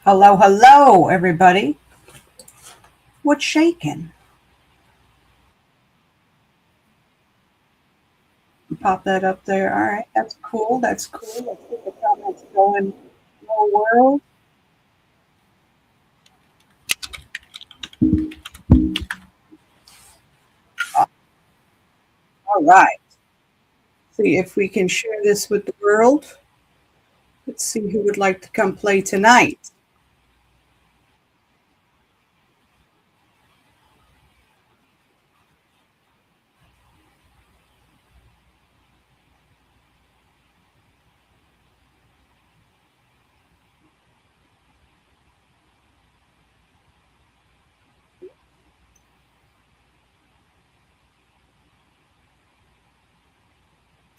Hello, hello, everybody. What's shaking? Pop that up there. All right, that's cool. That's cool. Let's get the comments going. Hello, world. All right. See if we can share this with the world. Let's see who would like to come play tonight.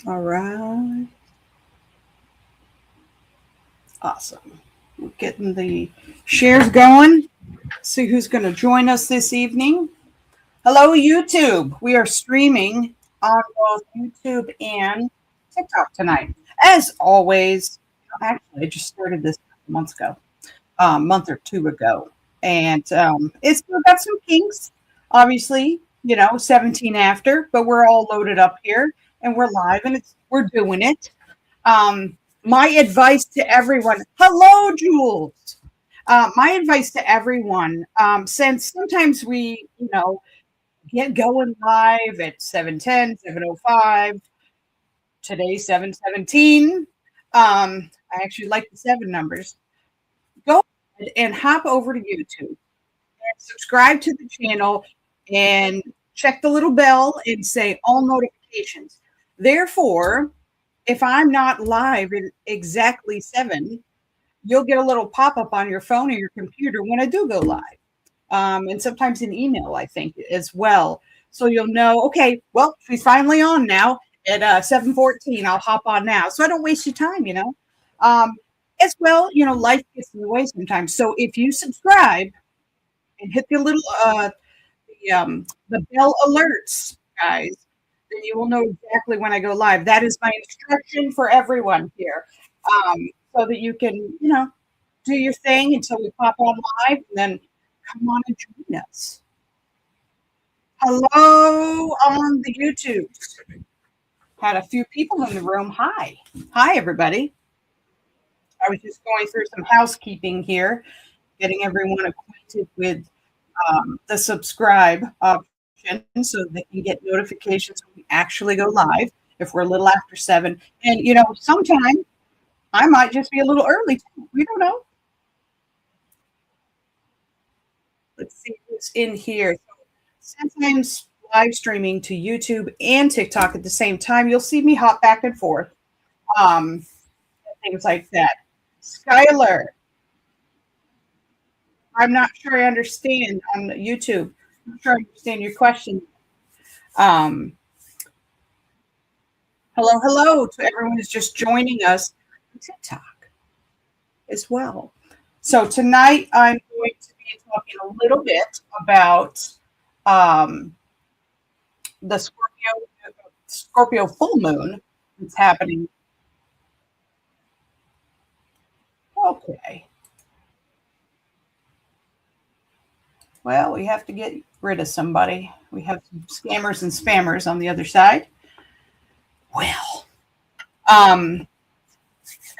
All right. Awesome. We're getting the shares going. See who's going to join us this evening. Hello, YouTube. We are streaming on both YouTube and TikTok tonight. As always, actually, I just started this months ago, a month or two ago. And it's still got some kinks, obviously, 17 after, but we're all loaded up here and we're live and we're doing it. My advice to everyone, hello, Jules. My advice to everyone, since sometimes we, get going live at 7:10, 7:05. Today, 7:17. I actually like the 7 numbers. Go ahead and hop over to YouTube and subscribe to the channel and check the little bell and say all notifications. Therefore, if I'm not live at exactly 7, you'll get a little pop-up on your phone or your computer when I do go live. And sometimes an email, I think, as well. So you'll know, okay, well, she's finally on now at 7:14. I'll hop on now. So I don't waste your time, as well, life gets in the way sometimes. So if you subscribe and hit the little the bell alerts, guys, then you will know exactly when I go live. That is my instruction for everyone here. So that you can, do your thing until we pop on live and then come on and join us. Hello on the YouTube. Had a few people in the room. Hi. Hi, everybody. I was just going through some housekeeping here, getting everyone acquainted with the subscribe option so they can get notifications when we actually go live if we're a little after 7. And, sometime I might just be a little early too. We don't know. Let's see who's in here. Sometimes live streaming to YouTube and TikTok at the same time. You'll see me hop back and forth. Things like that. Skylar, I'm not sure I understand on YouTube. I'm not sure I understand your question. Hello, hello to everyone who's just joining us on TikTok as well. So tonight I'm going to be talking a little bit about the Scorpio full moon that's happening. Okay. Well, we have to get rid of somebody. We have some scammers and spammers on the other side. Well,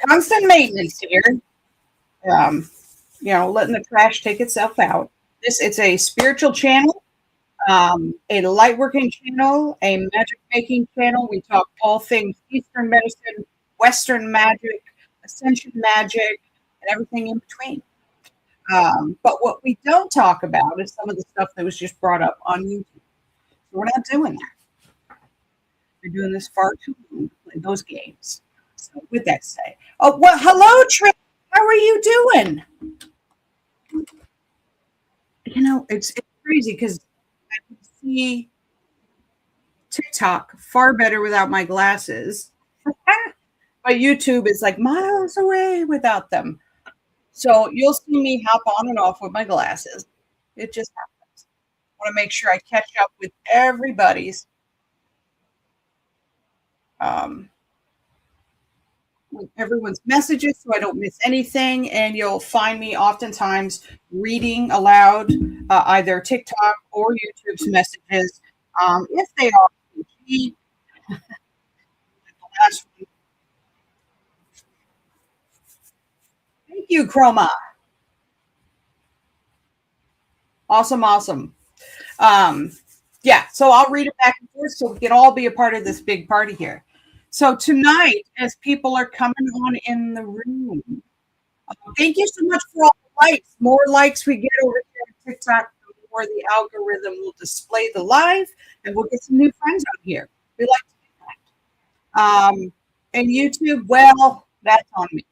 constant maintenance here. Letting the trash take itself out. It's a spiritual channel, a light working channel, a magic making channel. We talk all things Eastern medicine, Western magic, ascension magic, and everything in between. But what we don't talk about is some of the stuff that was just brought up on YouTube. So we're not doing that. We're doing this far too long to play those games. So with that said, hello, Trey. How are you doing? It's crazy because I can see TikTok far better without my glasses. But YouTube is like miles away without them. So you'll see me hop on and off with my glasses. It just happens. I want to make sure I catch up with everybody's everyone's messages so I don't miss anything. And you'll find me oftentimes reading aloud either TikTok or YouTube's messages. If they are PG, the last one. Thank you, Chroma. Awesome, awesome. Um, yeah, so I'll read it back and forth so we can all be a part of this big party here. So tonight, as people are coming on in the room, thank you so much for all the likes. More likes we get over here on TikTok, the more the algorithm will display the live, and we'll get some new friends out here. We like to do that. And YouTube, well, that's on me.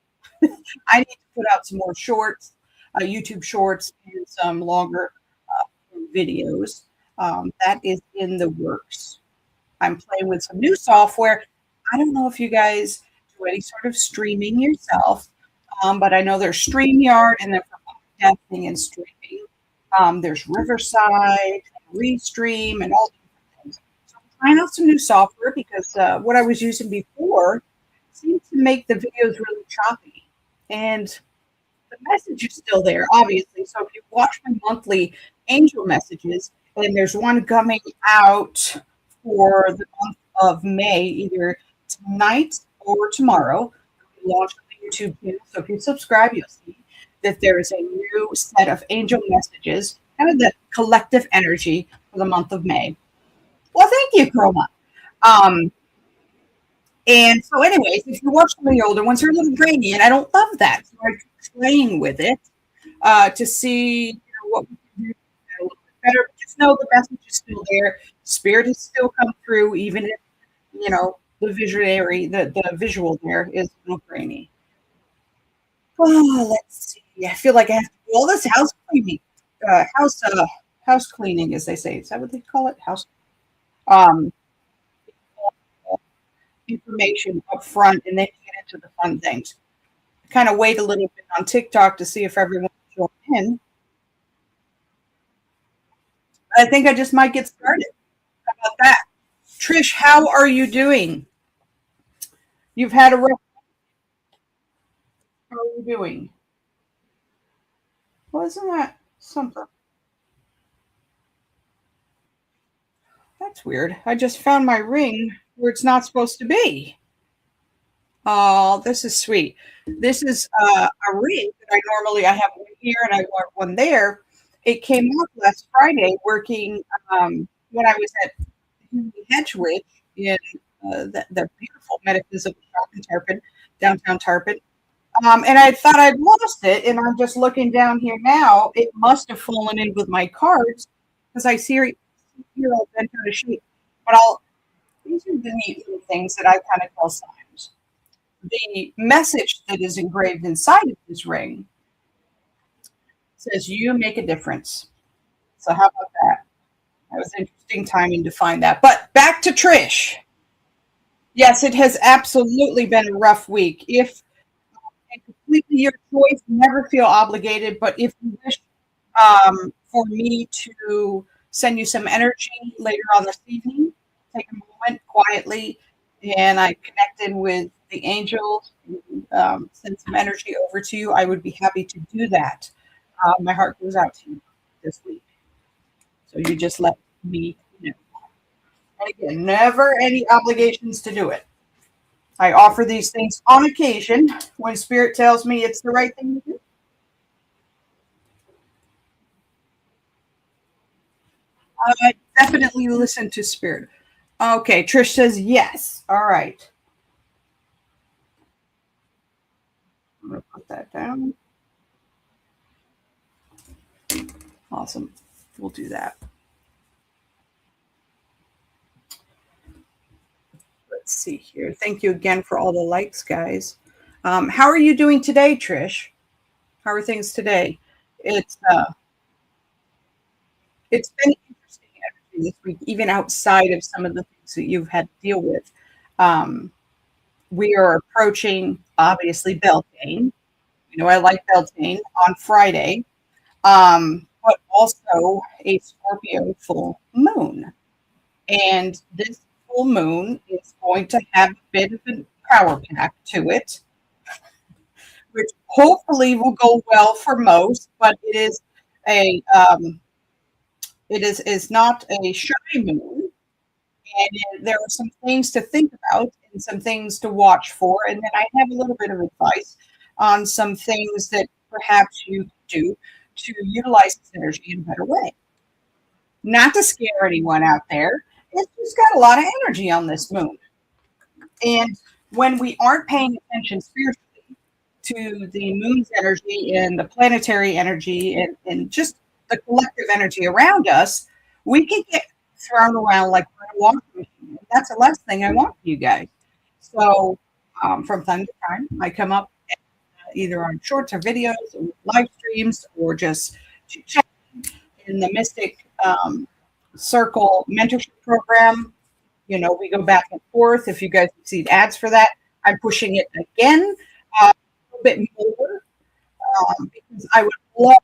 I need to put out some more shorts, YouTube shorts, and some longer videos. That is in the works. I'm playing with some new software. I don't know if you guys do any sort of streaming yourself, but I know there's StreamYard and then for podcasting and streaming. There's Riverside, Restream, and all different things. So I'm trying out some new software because what I was using before seemed to make the videos really choppy. And the message is still there, obviously. So if you watch my monthly angel messages, and there's one coming out for the month of May, either tonight or tomorrow, we launch on the YouTube channel. So if you subscribe, you'll see that there is a new set of angel messages, kind of the collective energy for the month of May. Well, thank you, Chroma. And so, anyways, if you watch some of the older ones, they're a little grainy, and I don't love that. So I'm playing with it to see what we can do a little bit better. But just know the message is still there. Spirit has still come through, even if the visionary, the visual there is a little grainy. Oh, let's see. I feel like I have to do all this house cleaning, house cleaning, as they say. Is that what they call it? House. Information up front, and then get into the fun things. Kind of wait a little bit on TikTok to see if everyone will join in. I think I just might get started. How about that? Trish, how are you doing? You've had a rough. How are you doing? Well, isn't that something? That's weird. I just found my ring where it's not supposed to be. Oh, this is sweet. This is a ring that I have one here and I want one there. It came off last Friday working when I was at Hedgewood in the beautiful metaphysical shop in Tarpon, downtown Tarpon. And I thought I'd lost it, and I'm just looking down here now. It must have fallen in with my cards because I see here all bent out of shape. But these are the neat little things that I kind of call signs. The message that is engraved inside of this ring says, "You make a difference." So how about that? That was interesting timing to find that. But back to Trish. Yes, it has absolutely been a rough week. If completely your choice, never feel obligated. But if you wish for me to send you some energy later on this evening, take a moment quietly, and I connected with the angels, send some energy over to you, I would be happy to do that. My heart goes out to you this week. So you just let me know. And again, never any obligations to do it. I offer these things on occasion when Spirit tells me it's the right thing to do. Definitely listen to Spirit. Okay, Trish says yes. All right. I'm going to put that down. Awesome. We'll do that. Let's see here. Thank you again for all the likes, guys. How are you doing today, Trish? How are things today? It's been interesting this week, even outside of some of the things that you've had to deal with. We are approaching, obviously, Beltane. I like Beltane on Friday, but also a Scorpio full moon. And this full moon is going to have a bit of a power pack to it. which hopefully will go well for most, but it is a is not a shy moon, and there are some things to think about and some things to watch for. And then I have a little bit of advice on some things that perhaps you can do to utilize this energy in a better way. Not to scare anyone out there, it's just got a lot of energy on this moon. And when we aren't paying attention spiritually to the moon's energy and the planetary energy and just the collective energy around us, we can get thrown around like a washing machine. That's the last thing I want for you guys. So from time to time, I come up either on shorts or videos or live streams or just chat in the Mystic Circle mentorship program. You know, we go back and forth. If you guys have seen ads for that, I'm pushing it again a little bit more because I would love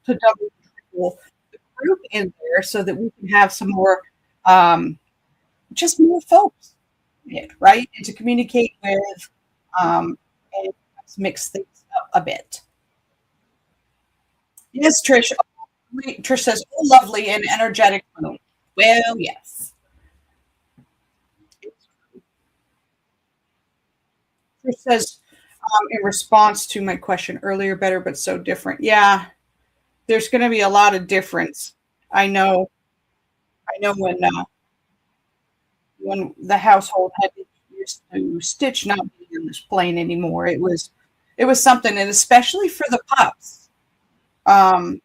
to double triple the group in there so that we can have some more, just more folks, right? And to communicate with and mix things up a bit. Yes, Trish. Trish says, oh, lovely and energetic moon. Well, yes. Trish says, in response to my question earlier, better but so different. Yeah, there's going to be a lot of difference. I know when the household had used to Stitch not being in this plane anymore, it was something, and especially for the pups. How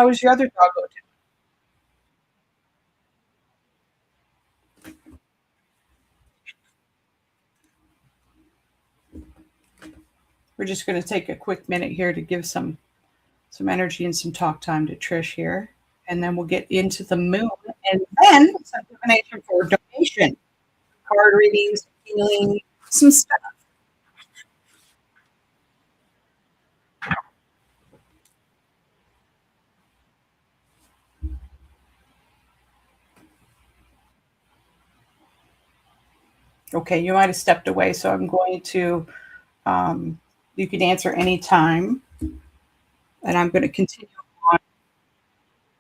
is your other doggo doing? We're just going to take a quick minute here to give some energy and some talk time to Trish here, and then we'll get into the moon, and then some divination for donation, card readings, healing, some stuff. Okay, you might have stepped away, so I'm going to. You can answer anytime, and I'm going to continue on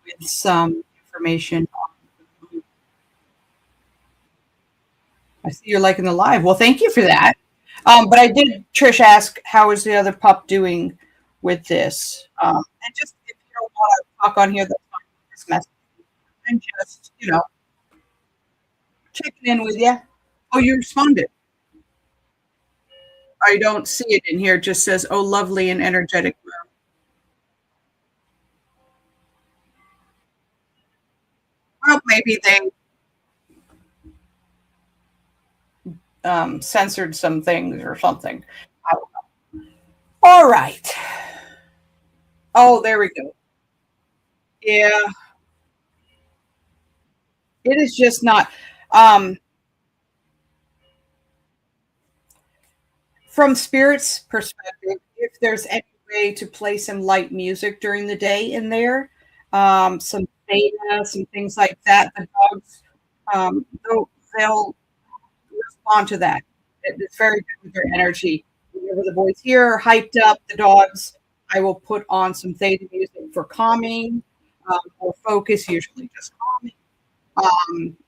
with some information. I see you're liking the live. Well, thank you for that. But I did, Trish, ask how is the other pup doing with this, and just if you don't want to talk on here, that's fine. This message, and just checking in with you. Oh, you responded. I don't see it in here. It just says, "Oh, lovely and energetic." Well, maybe they censored some things or something. All right. Oh, there we go. Yeah, it is just not. Um, from Spirit's perspective, if there's any way to play some light music during the day in there, some theta, some things like that, the dogs, they'll respond to that. It's very good with their energy. Whenever the boys here are hyped up, the dogs, I will put on some theta music for calming or focus, usually just calming.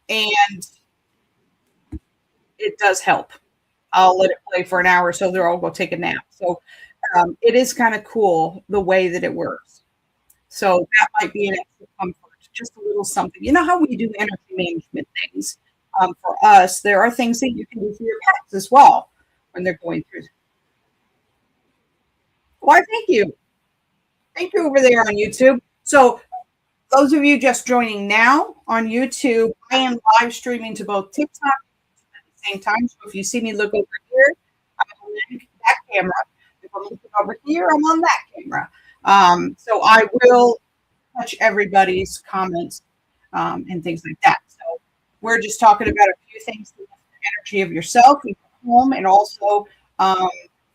And it does help. I'll let it play for an hour so they'll all go take a nap. So it is kind of cool the way that it works. So that might be an extra comfort, just a little something. You know how we do energy management things? For us, there are things that you can do for your pets as well when they're going through. Why, thank you. Thank you over there on YouTube. So those of you just joining now on YouTube, I am live streaming to both TikTok at the same time. So if you see me look over here, I'm on that camera. If I'm looking over here, I'm on that camera. So I will touch everybody's comments and things like that. So we're just talking about a few things, the energy of yourself and your home, and also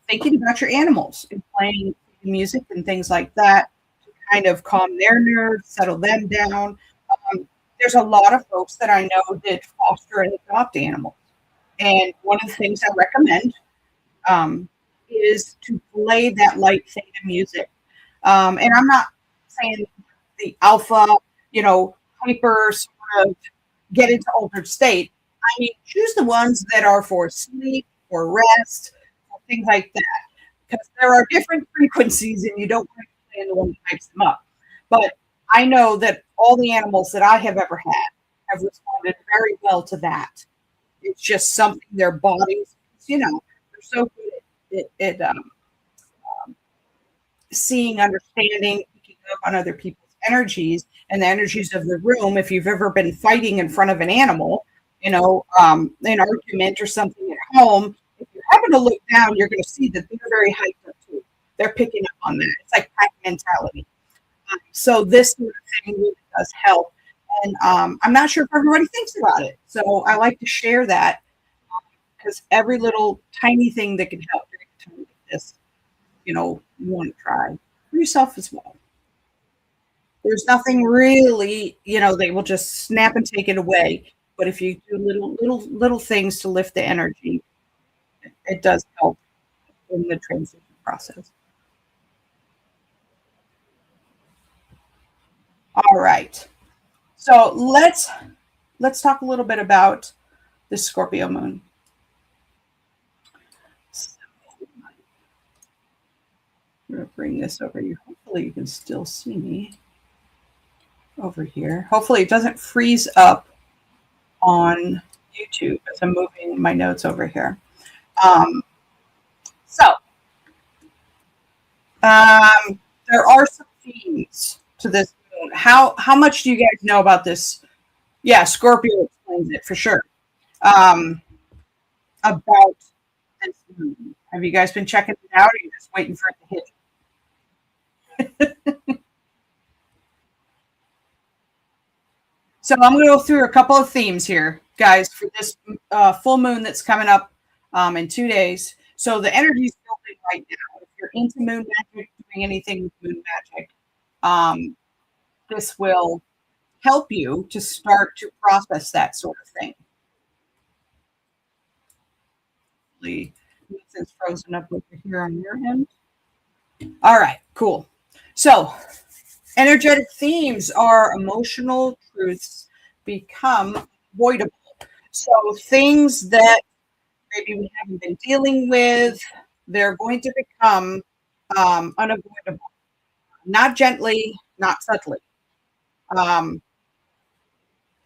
thinking about your animals and playing music and things like that to kind of calm their nerves, settle them down. There's a lot of folks that I know that foster and adopt animals. And one of the things I recommend is to play that light theta music. And I'm not saying the alpha, hyper sort of get into altered state. I mean, choose the ones that are for sleep, for rest, for things like that. Because there are different frequencies and you don't want to play in the one that hypes them up. But I know that all the animals that I have ever had have responded very well to that. It's just something their bodies, they're so good at seeing, understanding, picking up on other people's energies and the energies of the room. If you've ever been fighting in front of an animal, an argument or something at home, if you happen to look down, you're going to see that they're very hyped up too. They're picking up on that. It's like pack mentality. So this sort of thing really does help. And I'm not sure if everybody thinks about it. So I like to share that because every little tiny thing that can help during a time like this, you want to try for yourself as well. There's nothing really, they will just snap and take it away. But if you do little things to lift the energy, it does help in the transition process. All right. So let's talk a little bit about the Scorpio moon. So, I'm going to bring this over here. Hopefully you can still see me over here. Hopefully it doesn't freeze up on YouTube as I'm moving my notes over here. There are some themes to this moon. How much do you guys know about this? Yeah, Scorpio explains it for sure. About this moon. Have you guys been checking it out, or are you just waiting for it to hit? So I'm going to go through a couple of themes here, guys, for this full moon that's coming up in 2 days. So the energy is building right now. If you're into moon magic, doing anything with moon magic, this will help you to start to process that sort of thing. It's frozen up over here on your end. All right, cool. So energetic themes are emotional truths become avoidable. So things that maybe we haven't been dealing with, they're going to become unavoidable. Not gently, not subtly.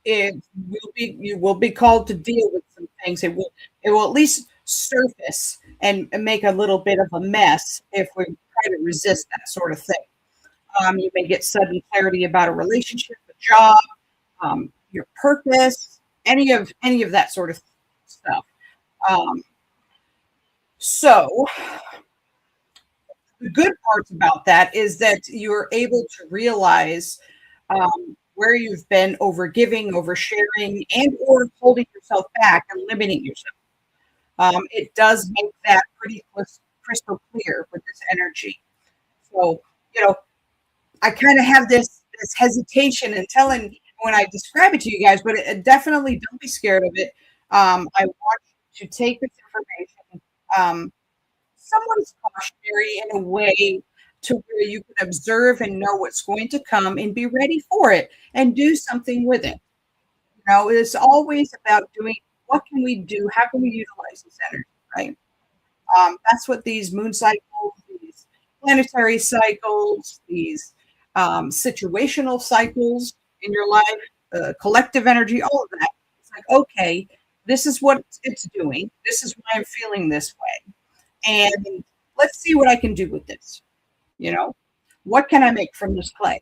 You will be called to deal with some things. It will at least surface and make a little bit of a mess if we try to resist that sort of thing. You may get sudden clarity about a relationship, a job, your purpose, any of that sort of stuff. So the good parts about that is that you're able to realize where you've been overgiving, oversharing, and or holding yourself back and limiting yourself. It does make that pretty crystal clear with this energy. So, I kind of have this hesitation in telling when I describe it to you guys, but definitely don't be scared of it. I want you to take this information, somewhat cautionary in a way to where you can observe and know what's going to come and be ready for it and do something with it. It's always about doing what can we do? How can we utilize this energy, right? That's what these moon cycles, these planetary cycles, these situational cycles in your life, collective energy, all of that. It's like, okay, this is what it's doing. This is why I'm feeling this way. And let's see what I can do with this. What can I make from this clay?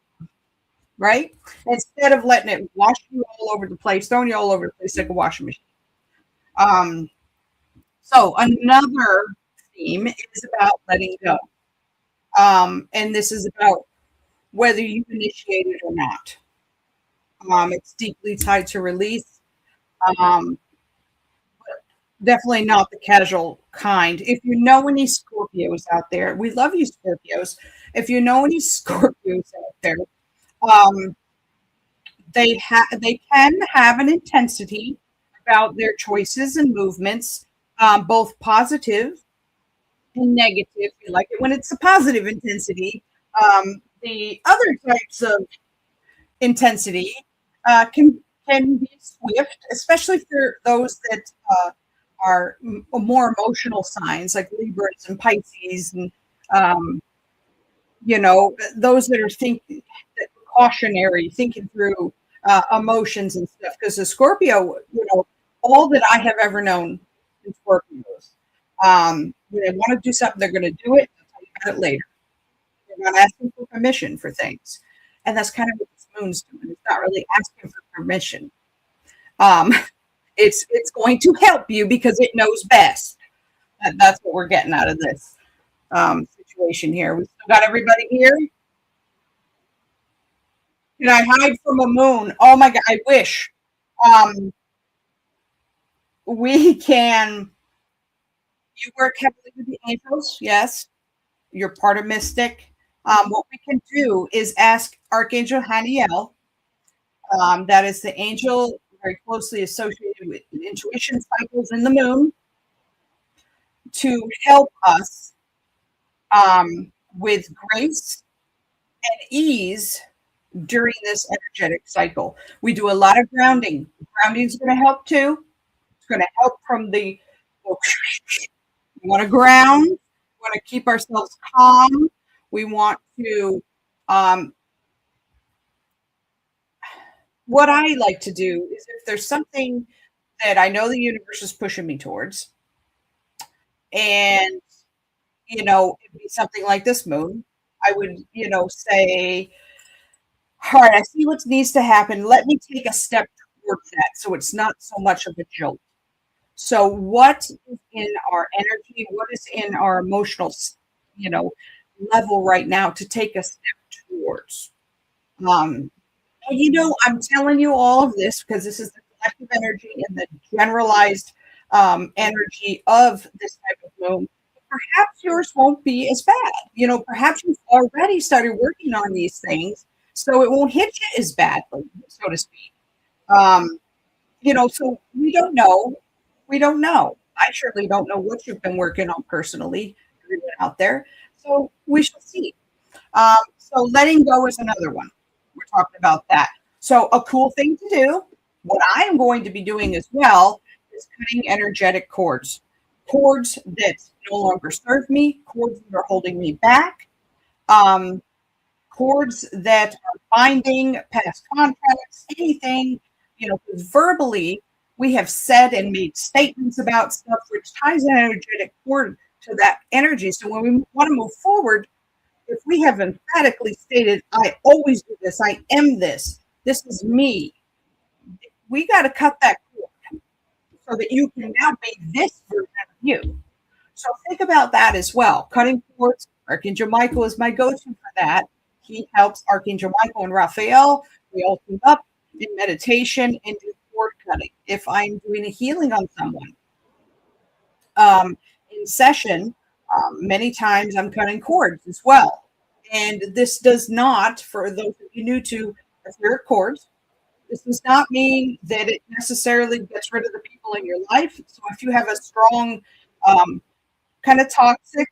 Right? Instead of letting it wash you all over the place, throwing you all over the place like a washing machine. So another theme is about letting go. And this is about whether you initiate it or not. It's deeply tied to release. Definitely not the casual kind. If you know any Scorpios out there, we love you, Scorpios. If you know any Scorpios out there, they can have an intensity about their choices and movements, both positive and negative. We like it when it's a positive intensity. The other types of intensity can be swift, especially for those that are more emotional signs like Libras and Pisces, and um, those that are thinking that cautionary, thinking through emotions and stuff. Because the Scorpio, all that I have ever known in Scorpios, when they want to do something, they're going to do it. I'll tell you about it later. They're not asking for permission for things, and that's kind of what this moon's doing. It's not really asking for permission. Um, it's going to help you because it knows best. That's what we're getting out of this situation here. We still got everybody here. Can I hide from a moon? Oh my God, I wish. Um, we can. You work heavily with the angels, yes. You're part of Mystic. What we can do is ask Archangel Haniel. That is the angel very closely associated with intuition cycles in the moon, to help us with grace and ease during this energetic cycle. We do a lot of grounding. Grounding is going to help too. It's going to help from the, we want to ground, we want to keep ourselves calm. We want to, what I like to do is if there's something that I know the universe is pushing me towards, and, it'd be something like this moon, I would, say, all right, I see what needs to happen. Let me take a step towards that so it's not so much of a jolt. So what is in our energy? What is in our emotional, level right now to take a step towards? I'm telling you all of this because this is the collective energy and the generalized energy of this type of moon. Perhaps yours won't be as bad. Perhaps you've already started working on these things, so it won't hit you as badly, so to speak. So we don't know. We don't know. I surely don't know what you've been working on personally out there. So we shall see. So letting go is another one. We're talking about that. So a cool thing to do, what I am going to be doing as well, is cutting energetic cords. Cords that no longer serve me, cords that are holding me back, cords that are binding past contracts, anything, verbally we have said and made statements about stuff which ties an energetic cord to that energy. So when we want to move forward, if we have emphatically stated, I always do this, I am this is me, we got to cut that cord so that you can now be this version of you. So think about that as well. Cutting cords, Archangel Michael is my go-to for that. He helps Archangel Michael and Raphael. We all team up in meditation and do cord cutting. If I'm doing a healing on someone in session, many times I'm cutting cords as well. And this does not, for those of you new to etheric cords, this does not mean that it necessarily gets rid of the people in your life. So if you have a strong, kind of toxic,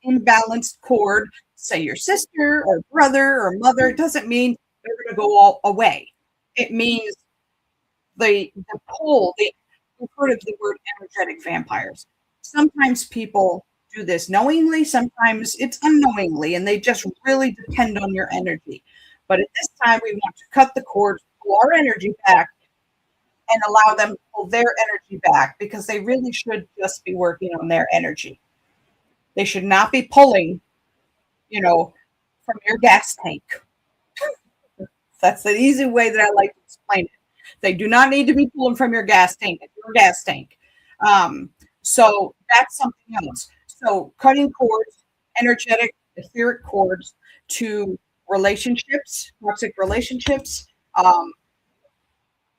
imbalanced cord, say your sister or brother or mother, it doesn't mean they're going to go all away. It means the pull. We've heard of the word energetic vampires. Sometimes people do this knowingly, sometimes it's unknowingly, and they just really depend on your energy. But at this time, we want to cut the cords, pull our energy back, and allow them to pull their energy back, because they really should just be working on their energy. They should not be pulling, from your gas tank. That's the easy way that I like to explain it. They do not need to be pulling from your gas tank. So that's something else. So cutting cords, energetic, etheric cords to relationships, toxic relationships,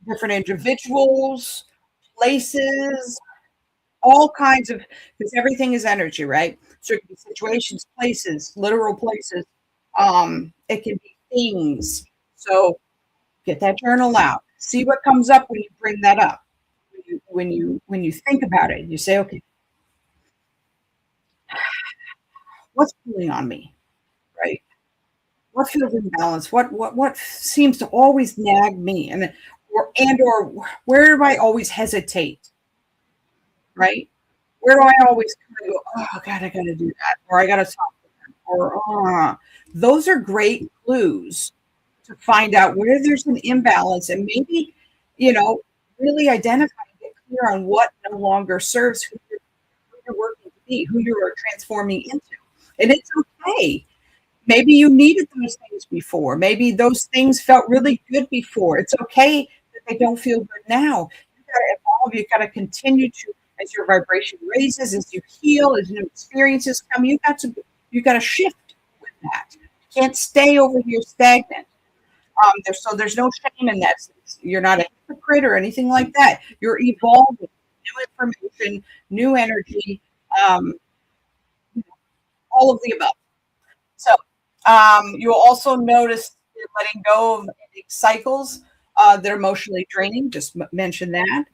different individuals, places, all kinds of, because everything is energy, right? So it can be situations, places, literal places. It can be things. So get that journal out. See what comes up when you bring that up. When you think about it, you say, okay, What's pulling on me, right? What feels imbalanced? What seems to always nag me, or where do I always hesitate, right? Where do I always kind of go, oh God, I got to do that, or I got to talk to them, or those are great clues to find out where there's an imbalance, and maybe, really identify and get clear on what no longer serves who you're working to be, who you are transforming into. And it's okay. Maybe you needed those things before. Maybe those things felt really good before. It's okay that they don't feel good now. You got to evolve. You got to continue to, as your vibration raises, as you heal, as new experiences come. You got to shift with that. You can't stay over here stagnant. There's no shame in that. You're not a hypocrite or anything like that. You're evolving, new information, new energy, um, all of the above. So you'll also notice you're letting go of cycles that are emotionally draining. Just mention that.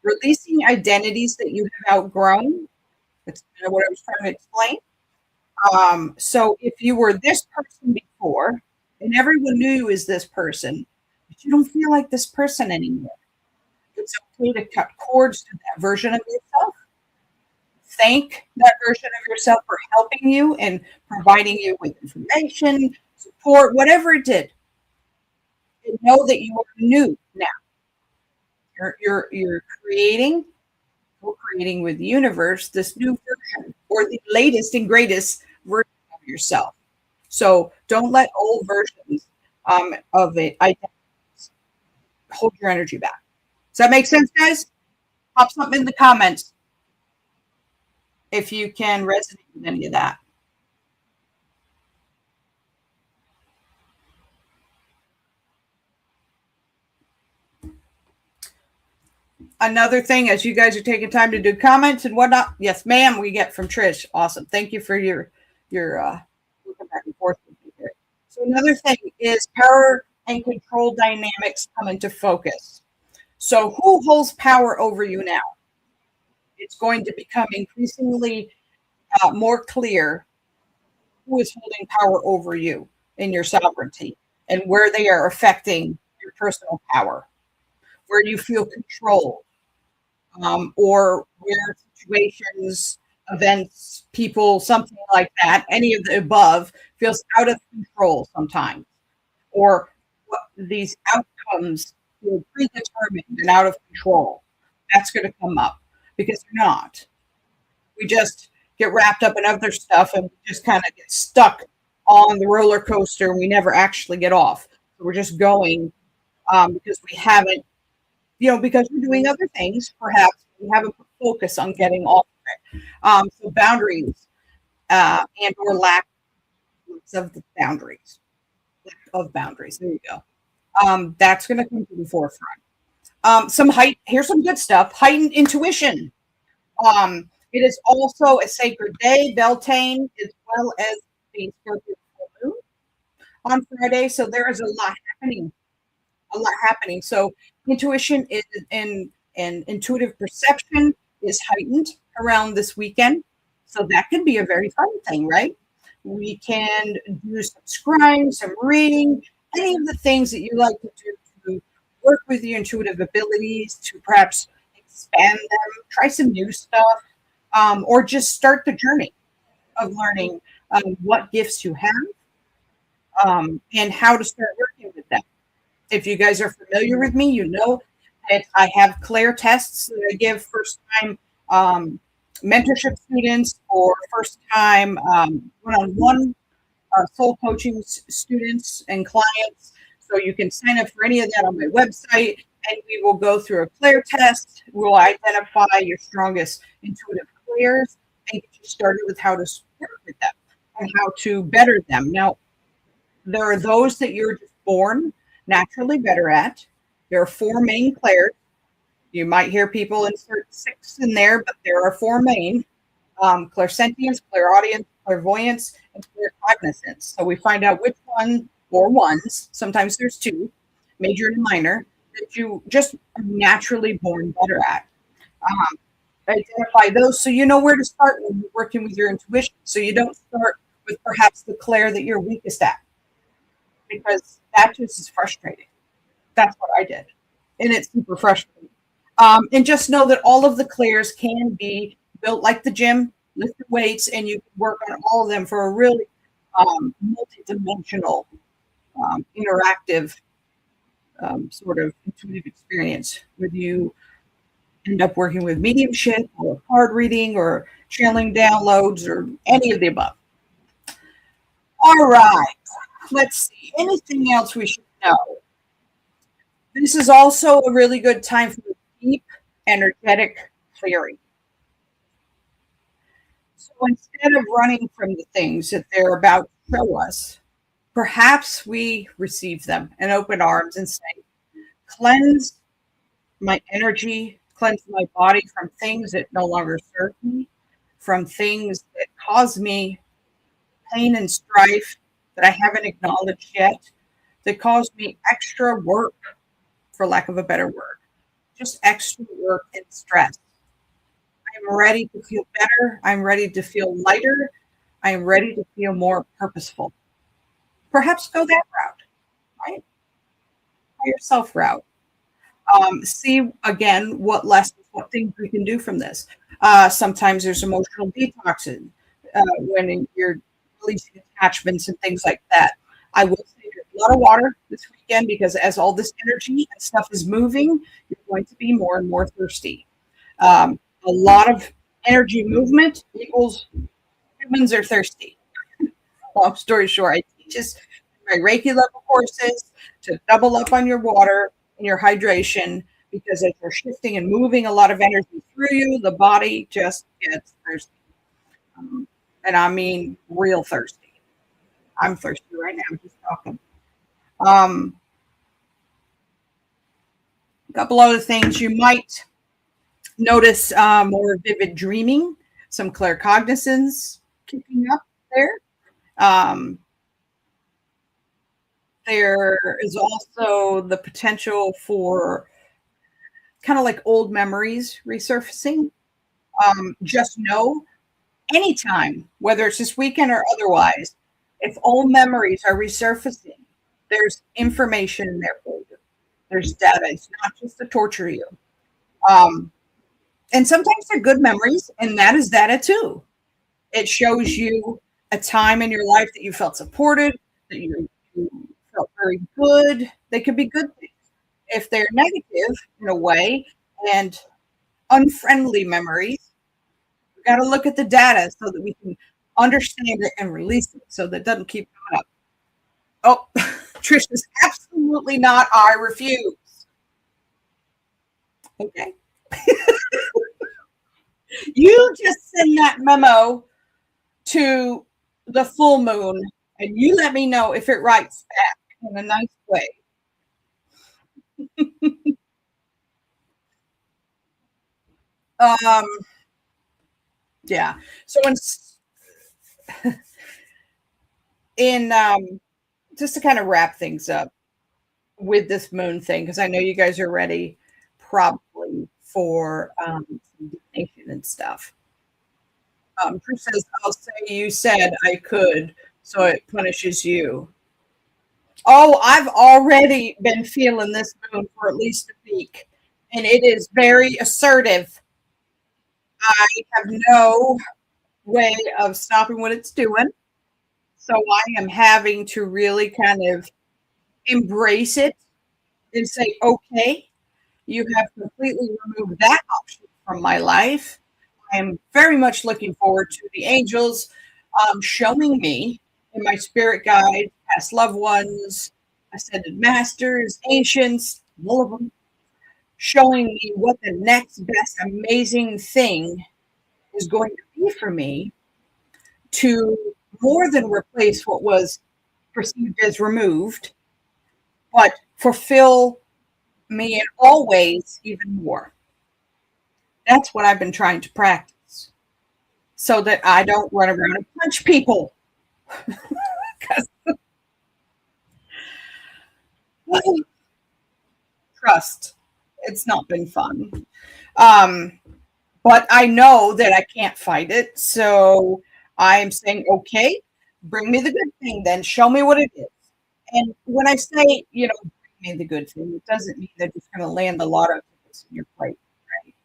Releasing identities that you have outgrown. That's what I was trying to explain. So if you were this person before, and everyone knew you as this person, but you don't feel like this person anymore, it's okay to cut cords to that version of yourself. Thank that version of yourself for helping you and providing you with information, support, whatever it did. And know that you are new now. You're co-creating with the universe this new version, or the latest and greatest version of yourself. So don't let old versions of it hold your energy back. Does that make sense, guys? Pop something in the comments if you can resonate with any of that. Another thing, as you guys are taking time to do comments and whatnot, yes, ma'am, we get from Trish. Awesome. Thank you for your looking back and forth with me here. So another thing is power and control dynamics come into focus. So who holds power over you now? It's going to become increasingly more clear who is holding power over you in your sovereignty and where they are affecting your personal power, where you feel controlled, or where situations, events, people, something like that, any of the above feels out of control sometimes, or these outcomes feel predetermined and out of control. That's going to come up because they're not. We just get wrapped up in other stuff and we just kind of get stuck on the roller coaster and we never actually get off. So we're just going because we haven't, because we're doing other things, perhaps we haven't put focus on getting off of it. So boundaries and or lack of the boundaries. Lack of boundaries. There you go. That's going to come to the forefront. Here's some good stuff. Heightened intuition. It is also a sacred day, Beltane, as well as the Scorpio full moon on Friday. So there is a lot happening. So intuition is and intuitive perception is heightened around this weekend. So that can be a very fun thing, right? We can do some scrying, some reading, any of the things that you like to do to work with your intuitive abilities, to perhaps expand them, try some new stuff, or just start the journey of learning what gifts you have and how to start working with them. If you guys are familiar with me, you know that I have Claire tests that I give first-time mentorship students or first-time one-on-one soul coaching students and clients. So you can sign up for any of that on my website, and we will go through a Claire test. We'll identify your strongest intuitive clairs and get you started with how to work with them and how to better them. Now, there are those that you're just born naturally better at. There are 4 main clairs. You might hear people insert 6 in there, but there are 4 main: clairsentience, clairaudience, clairvoyance, and claircognizance. So we find out which one, or ones, sometimes there's 2, major and minor, that you just are naturally born better at. identify those so you know where to start when you're working with your intuition. So you don't start with perhaps the clair that you're weakest at, because that just is frustrating. That's what I did. And it's super frustrating. And just know that all of the clairs can be built like the gym, lift the weights, and you can work on all of them for a really multi-dimensional, interactive sort of intuitive experience, whether you end up working with mediumship or card reading or channeling downloads or any of the above. All right. Let's see. Anything else we should know? This is also a really good time for deep energetic clearing. So instead of running from the things that they're about to show us, perhaps we receive them in open arms and say, cleanse my energy, cleanse my body from things that no longer serve me, from things that cause me pain and strife that I haven't acknowledged yet, that cause me extra work, for lack of a better word, just extra work and stress. I'm ready to feel better. I'm ready to feel lighter. I'm ready to feel more purposeful. Perhaps go that route, right? By yourself route. See again what lessons, what things we can do from this. Sometimes there's emotional detoxing when you're releasing attachments and things like that. I will say there's a lot of water this weekend, because as all this energy and stuff is moving, you're going to be more and more thirsty. A lot of energy movement equals humans are thirsty. Long story short, I teach this in my Reiki level courses to double up on your water and your hydration, because as you're shifting and moving a lot of energy through you, the body just gets thirsty. And I mean real thirsty. I'm thirsty right now, just talking. A couple other things you might notice: more vivid dreaming, some claircognizance kicking up there. Um, there is also the potential for kind of like old memories resurfacing. Just know anytime, whether it's this weekend or otherwise, if old memories are resurfacing, there's information in there for you. There's data. It's not just to torture you. Um, and sometimes they're good memories, and that is data too. It shows you a time in your life that you felt supported, that you felt very good. They could be good things. If they're negative in a way and unfriendly memories, we got to look at the data so that we can understand it and release it so that it doesn't keep coming up. Oh, Trish is absolutely not. I refuse. Okay. You just send that memo to the full moon and you let me know if it writes back in a nice way. Um, yeah. So in just to kind of wrap things up with this moon thing, because I know you guys are ready probably for divination and stuff. Drew says, I'll say you said I could, so it punishes you. Oh, I've already been feeling this moon for at least a week, and it is very assertive. I have no way of stopping what it's doing. So I am having to really kind of embrace it and say, okay, you have completely removed that option from my life. I'm very much looking forward to the angels showing me in my spirit guide, past loved ones, ascended masters, ancients, all of them, showing me what the next best amazing thing is going to be for me to more than replace what was perceived as removed, but fulfill me in all ways even more. That's what I've been trying to practice so that I don't run around and punch people. Trust. It's not been fun. Um, But I know that I can't fight it. So I'm saying, okay, bring me the good thing then. Show me what it is. And when I say, bring me the good thing, it doesn't mean they're just going to land a lot of tickets in your plate. Right?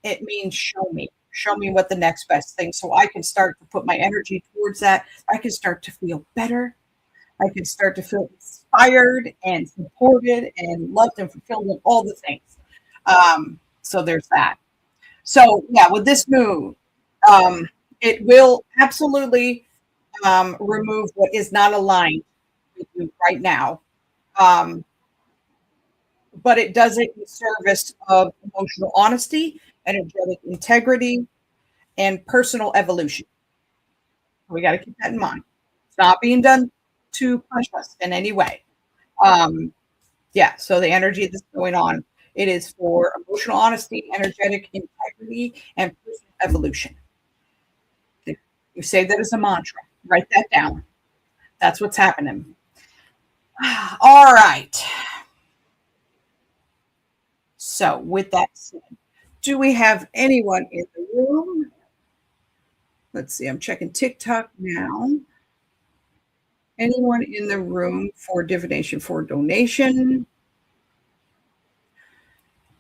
It means show me. Show me what the next best thing. So I can start to put my energy towards that. I can start to feel better. I can start to feel inspired and supported and loved and fulfilled and all the things. So there's that. So yeah, with this move, it will absolutely remove what is not aligned with you right now. Um, but it does it in service of emotional honesty, energetic integrity, and personal evolution. We got to keep that in mind. It's not being done to punish us in any way. Um, yeah, so the energy that's going on, it is for emotional honesty, energetic integrity, and personal evolution. You say that as a mantra. Write that down. That's what's happening. All right. So, with that said, do we have anyone in the room? Let's see. I'm checking TikTok now. Anyone in the room for divination for donation?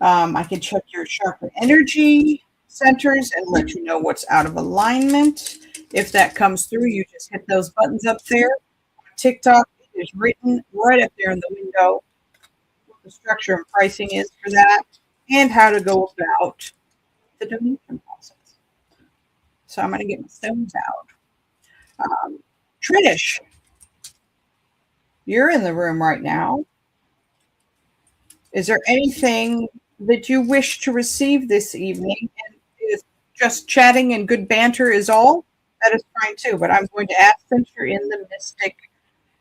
I can check your chakra energy centers and let you know what's out of alignment. If that comes through, you just hit those buttons up there. TikTok is written right up there in the window what the structure and pricing is for that and how to go about the donation process. So I'm going to get my stones out. Trish, you're in the room right now. Is there anything that you wish to receive this evening? And if just chatting and good banter is all, that is fine too. But I'm going to ask since you're in the Mystic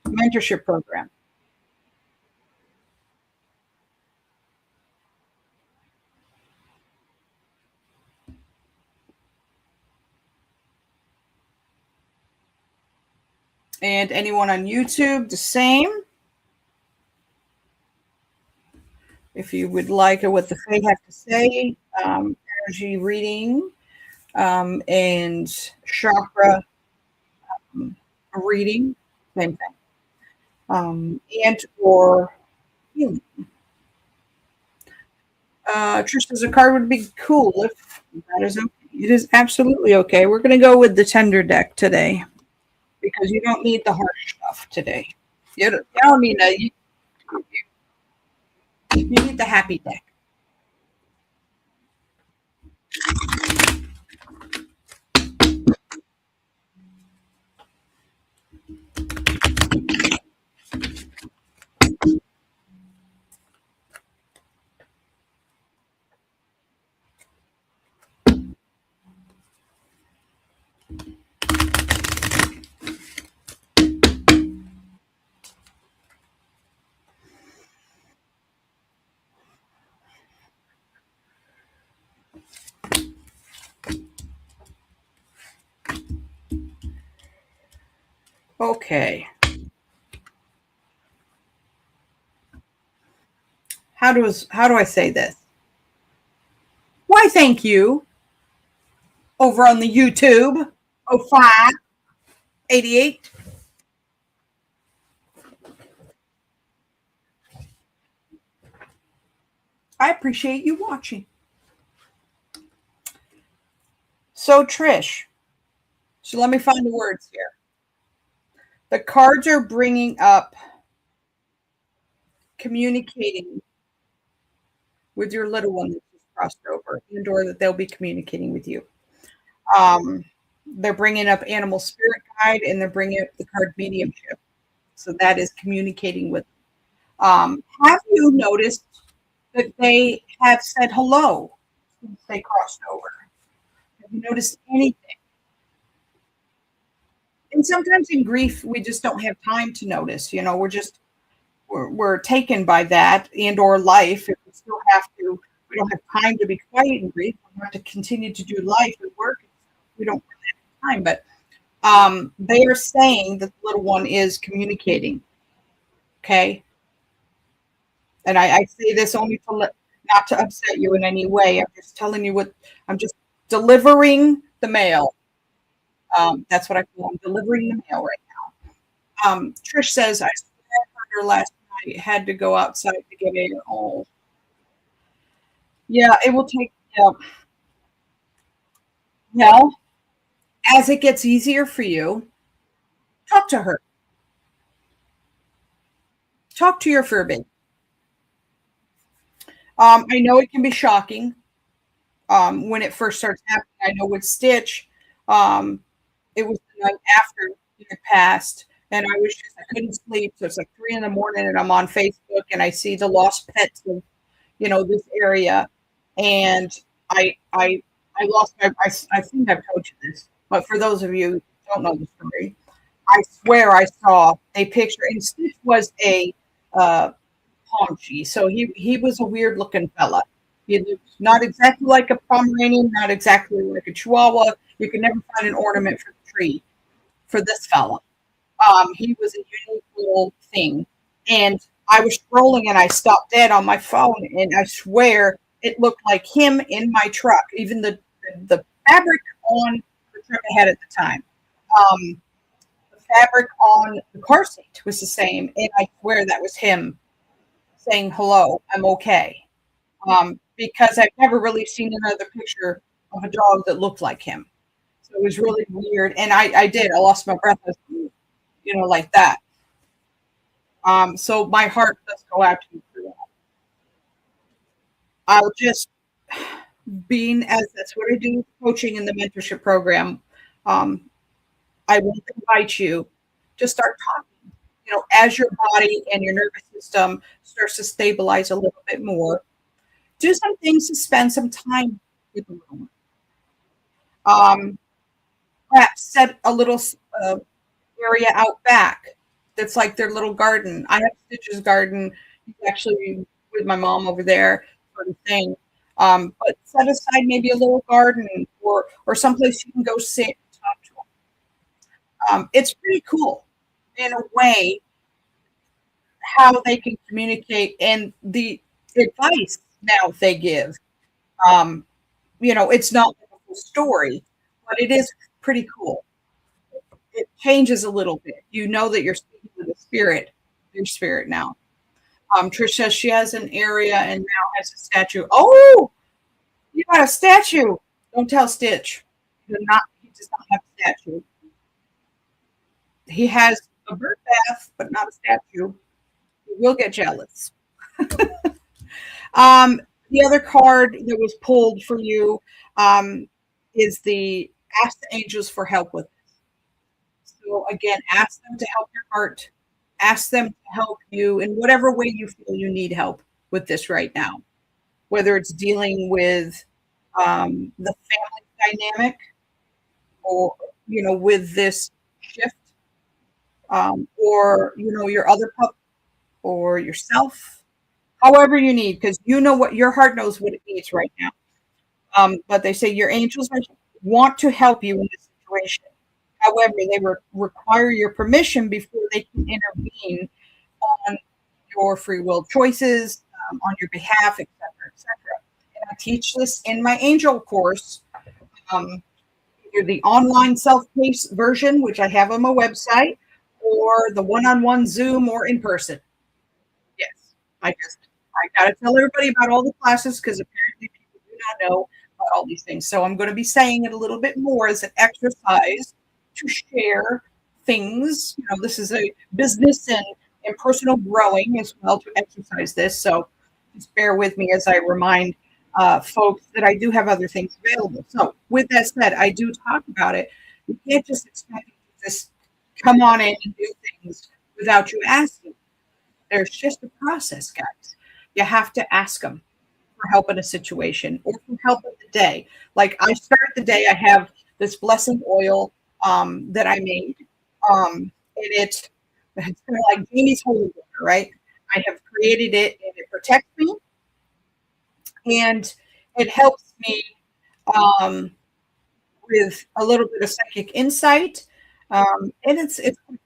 Mentorship Program. And anyone on YouTube, the same. If you would like what the Fae have to say, energy reading, and chakra reading, same thing. And or healing. Trish says a card would be cool if that is okay. It is absolutely okay. We're going to go with the tender deck today because you don't need the harsh stuff today. You don't need that. You need the happy deck. Okay. How do I say this? Why, thank you. Over on the YouTube, 0588. I appreciate you watching. So, Trish, so let me find the words here. The cards are bringing up communicating with your little one that just crossed over, and or that they'll be communicating with you. They're bringing up animal spirit guide, and they're bringing up the card mediumship. So that is communicating with. Have you noticed that they have said hello since they crossed over? Have you noticed anything? And sometimes in grief, we just don't have time to notice. We're taken by that and or life. If we still have to, we don't have time to be quiet in grief. We have to continue to do life and work. We don't really have time, but they are saying that the little one is communicating. Okay. And I say this only to not to upset you in any way. I'm just telling you what I'm just delivering the mail. That's what I call them, delivering the mail right now. Trish says, I heard her last night, had to go outside to get air. Oh, yeah, it will take, yeah. Well, as it gets easier for you, talk to her. Talk to your fur baby. I know it can be shocking when it first starts happening. I know with Stitch, um, it was the night after it had passed, and I couldn't sleep. So it's like 3 a.m, and I'm on Facebook, and I see the lost pets of this area, and I lost my. I think I've told you this, but for those of you who don't know the story, I swear I saw a picture, and Stitch was a uh, paunchy, so he was a weird looking fella. He looked not exactly like a Pomeranian, not exactly like a Chihuahua. You could never find an ornament for the tree for this fella. He was a unique little thing. And I was scrolling and I stopped dead on my phone, and I swear it looked like him in my truck. Even the fabric on the truck I had at the time. Um, the fabric on the car seat was the same, and I swear that was him saying hello, I'm okay. Because I've never really seen another picture of a dog that looked like him. So it was really weird. And I did. I lost my breath, like that. So my heart does go out to you for that. I'll just, being as that's what I do, coaching in the mentorship program, um, I will invite you to start talking. As your body and your nervous system starts to stabilize a little bit more, do some things to spend some time with the room. Perhaps set a little area out back that's like their little garden. I have Stitch's garden. He's actually with my mom over there, sort of thing. But set aside maybe a little garden or someplace you can go sit and talk to them. It's pretty cool in a way how they can communicate and the advice now they give. Um, it's not like a full story, but it is pretty cool. It changes a little bit. You know that you're speaking with the spirit, your spirit now. Trish says she has an area and now has a statue. Oh, you got a statue. Don't tell Stitch. He does not have a statue. He has a bird bath, but not a statue. He will get jealous. The other card that was pulled for you is the ask the angels for help with this. So again, ask them to help your heart. Ask them to help you in whatever way you feel you need help with this right now. Whether it's dealing with the family dynamic or, with this shift or, your other pup or yourself, however you need, because what your heart knows what it needs right now. But they say your angels want to help you in this situation. However, they require your permission before they can intervene on your free will choices, on your behalf, etc., etc. And I teach this in my angel course, either the online self-paced version, which I have on my website, or the one-on-one Zoom or in person. Yes, I got to tell everybody about all the classes because apparently people do not know about all these things. So I'm going to be saying it a little bit more as an exercise to share things. This is a business and personal growing as well to exercise this. So just bear with me as I remind folks that I do have other things available. So with that said, I do talk about it. You can't just expect to just come on in and do things without you asking. There's just a process, guys. You have to ask them for help in a situation or for help in the day. Like I start the day, I have this blessing oil that I made. And it's kind of like Jamie's holy water, right? I have created it and it protects me and it helps me with a little bit of psychic insight. And it's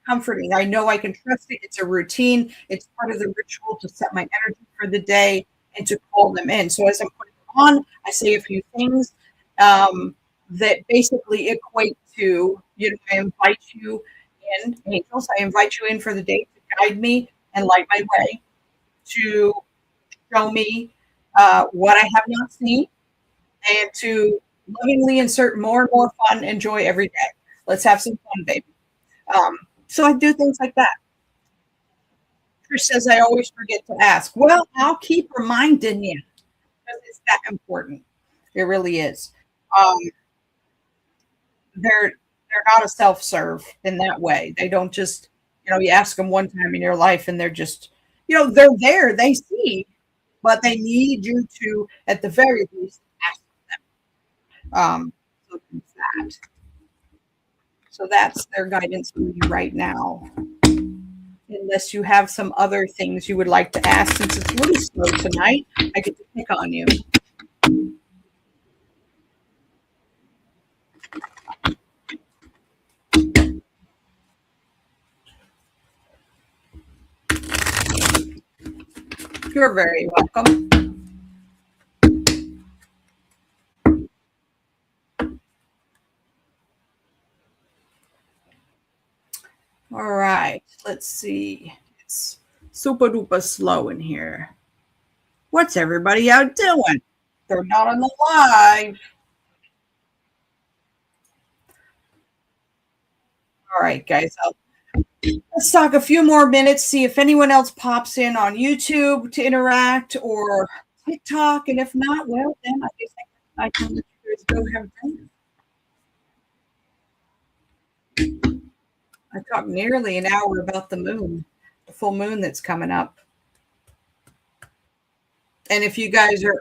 comforting. I know I can trust it. It's a routine. It's part of the ritual to set my energy for the day and to call them in. So as I'm putting them on, I say a few things. that basically equate to, I invite you in, angels, I invite you in for the day to guide me and light my way, to show me what I have not seen, and to lovingly insert more and more fun and joy every day. Let's have some fun, baby. So I do things like that. Trish says I always forget to ask. Well, I'll keep reminding you because it's that important. It really is. Um, they're not a self-serve in that way. They don't just, you ask them one time in your life and they're just, they're there, they see, but they need you to, at the very least, ask them. So there's that. So that's their guidance for you right now. Unless you have some other things you would like to ask, since it's a little slow tonight, I get to pick on you. You're very welcome. All right, let's see. It's super duper slow in here. What's everybody out doing? They're not on the live. All right, guys. Let's talk a few more minutes, see if anyone else pops in on YouTube to interact or TikTok. And if not, well, then I guess I can let you guys go have dinner. I talked nearly an hour about the moon, the full moon that's coming up. And if you guys are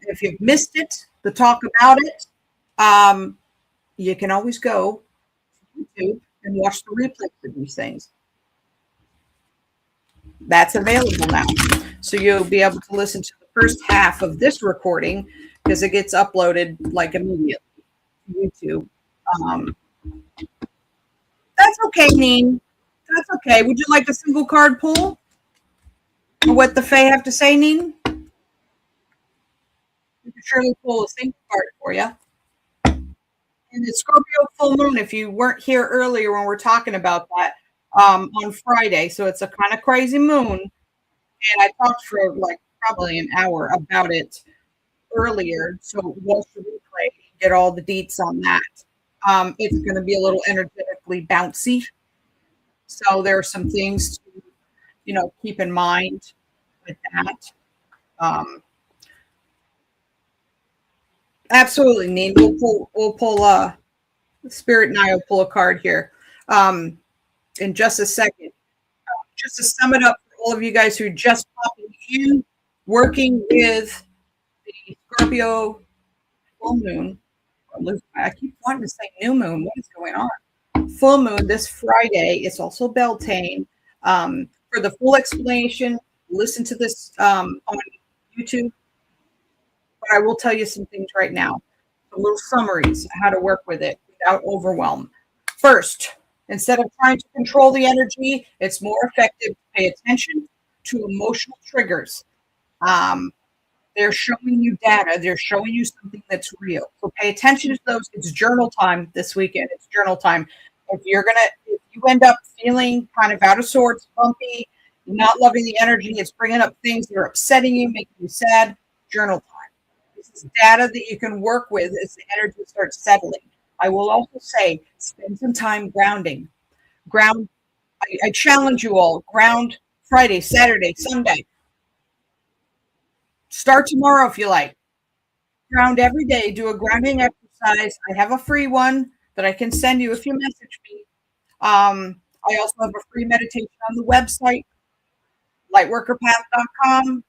if you've missed it, the talk about it, you can always go to YouTube and watch the replays of these things. That's available now. So you'll be able to listen to the first half of this recording because it gets uploaded like immediately to YouTube. That's okay, Neen. That's okay. Would you like a single card pull? Or what the Fae have to say, Neen? We can surely pull a single card for you. And the Scorpio full moon, if you weren't here earlier when we're talking about that, on Friday. So it's a kind of crazy moon. And I talked for like probably an hour about it earlier. So watch the replay, get all the deets on that. It's going to be a little energetically bouncy. So there are some things to, keep in mind with that. Absolutely, Neen. We'll pull Spirit and I will pull a card here in just a second. Just to sum it up for all of you guys who are just popping in, working with the Scorpio full moon. I keep wanting to say new moon. What is going on? Full moon this Friday. It's also Beltane. For the full explanation, listen to this on YouTube. But I will tell you some things right now. A little summaries, how to work with it without overwhelm. First, instead of trying to control the energy, it's more effective to pay attention to emotional triggers. They're showing you data. They're showing you something that's real. So pay attention to those. It's journal time this weekend. It's journal time. If you end up feeling kind of out of sorts, bumpy, not loving the energy, it's bringing up things that are upsetting you, making you sad, journal time. This is data that you can work with as the energy starts settling. I will also say, spend some time grounding. Ground. I challenge you all. Ground Friday, Saturday, Sunday. Start tomorrow if you like. Ground every day. Do a grounding exercise. I have a free one that I can send you if you message me. I also have a free meditation on the website, lightworkerpath.com.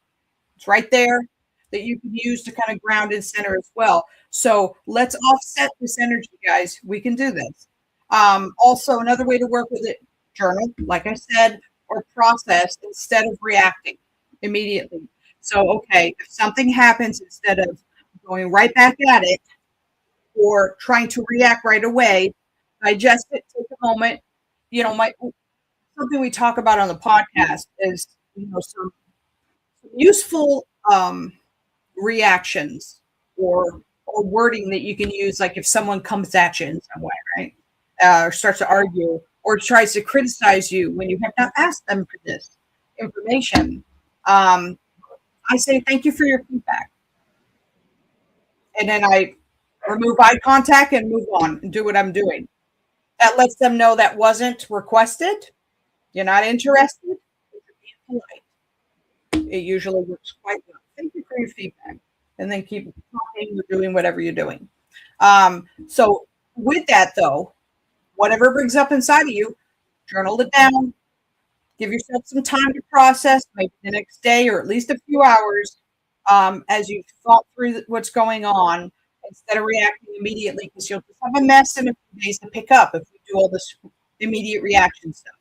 It's right there that you can use to kind of ground and center as well. So let's offset this energy, guys. We can do this. Also, another way to work with it, journal, like I said, or process instead of reacting immediately. So, okay, if something happens, instead of going right back at it or trying to react right away, digest it, take a moment. Something we talk about on the podcast is, some useful reactions or a wording that you can use, like if someone comes at you in some way, right? Or starts to argue or tries to criticize you when you have not asked them for this information. I say, thank you for your feedback. And then I remove eye contact and move on and do what I'm doing. That lets them know that wasn't requested. You're not interested. Being polite. It usually works quite well. Thank you for your feedback. And then keep talking or doing whatever you're doing. So with that, though, whatever brings up inside of you, journal it down. Give yourself some time to process, maybe the next day or at least a few hours as you've thought through what's going on instead of reacting immediately, because you'll just have a mess in a few days to pick up if you do all this immediate reaction stuff.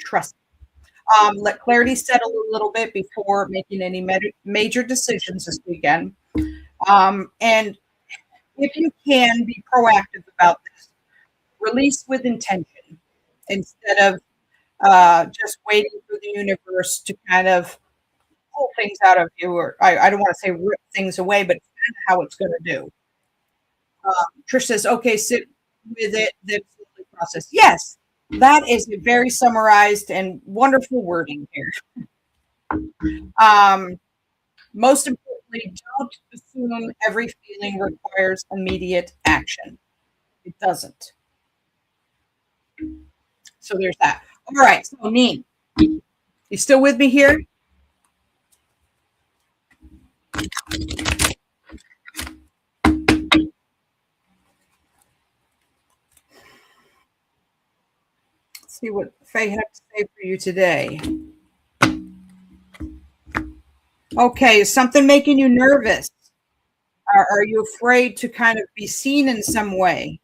Trust me. Let clarity settle a little bit before making any major decisions this weekend. And if you can, be proactive about this. Release with intention instead of just waiting for the universe to kind of pull things out of you, or I don't want to say rip things away, but it's kind of how it's going to do. Trish says, okay, sit with it, then slowly process. Yes, that is a very summarized and wonderful wording here. Most importantly, don't assume every feeling requires immediate action. It doesn't. So there's that. All right, so Neen, you still with me here? Let's see what Faye had to say for you today. Okay, is something making you nervous? Are you afraid to kind of be seen in some way?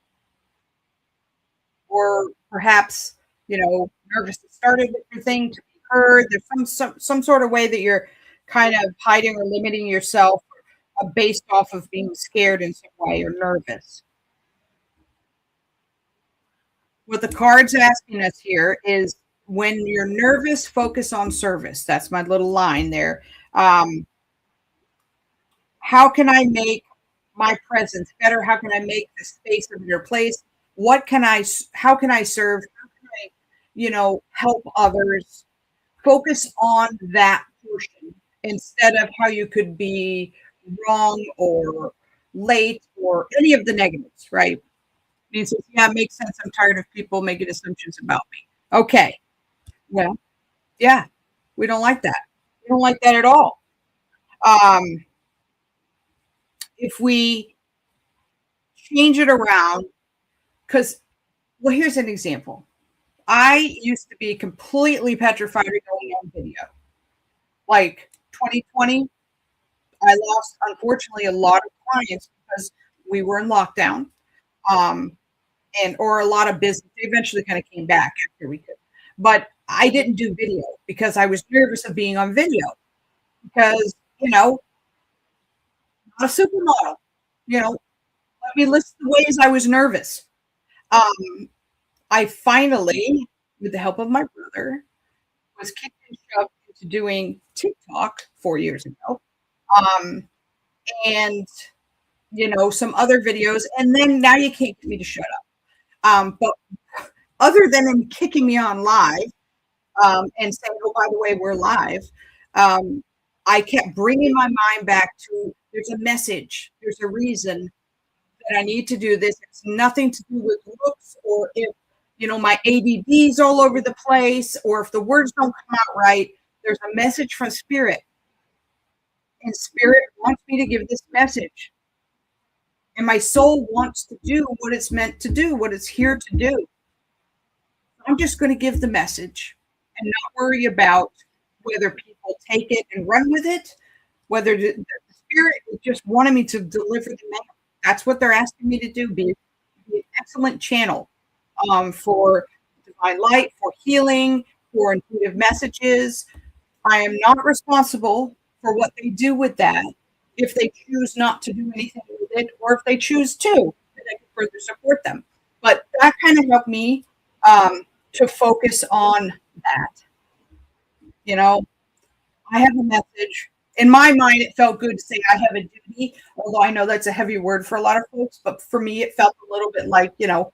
Or perhaps, nervous to start a different thing, to be heard? There's some sort of way that you're kind of hiding or limiting yourself based off of being scared in some way or nervous. What the card's asking us here is, when you're nervous, focus on service. That's my little line there. How can I make my presence better? How can I make the space a better place? How can I serve? How can I, help others? Focus on that portion instead of how you could be wrong or late or any of the negatives, right? He says, yeah, it makes sense. I'm tired of people making assumptions about me. Okay. Well, yeah, we don't like that. We don't like that at all. If we change it around, because, well, here's an example. I used to be completely petrified of going on video. Like 2020, I lost, unfortunately, a lot of clients because we were in lockdown, or a lot of business. They eventually kind of came back after we could. But I didn't do video because I was nervous of being on video because, not a supermodel. Let me list the ways I was nervous. I finally, with the help of my brother, was kicked and shoved into doing TikTok 4 years ago. And, some other videos. And then now you can't get me to shut up. But other than him kicking me on live and saying, oh, by the way, we're live, I kept bringing my mind back to, there's a message, there's a reason that I need to do this. It's nothing to do with looks, or if, my ADD's all over the place, or if the words don't come out right. There's a message from Spirit. And Spirit wants me to give this message. And my soul wants to do what it's meant to do, what it's here to do. I'm just going to give the message and not worry about whether people take it and run with it, whether the Spirit just wanted me to deliver the message. That's what they're asking me to do, be an excellent channel for divine light, for healing, for intuitive messages. I am not responsible for what they do with that if they choose not to do anything with it, or if they choose to, then I can further support them. But that kind of helped me to focus on that. I have a message, in my mind, it felt good to say I have a duty, although I know that's a heavy word for a lot of folks. But for me, it felt a little bit like, I have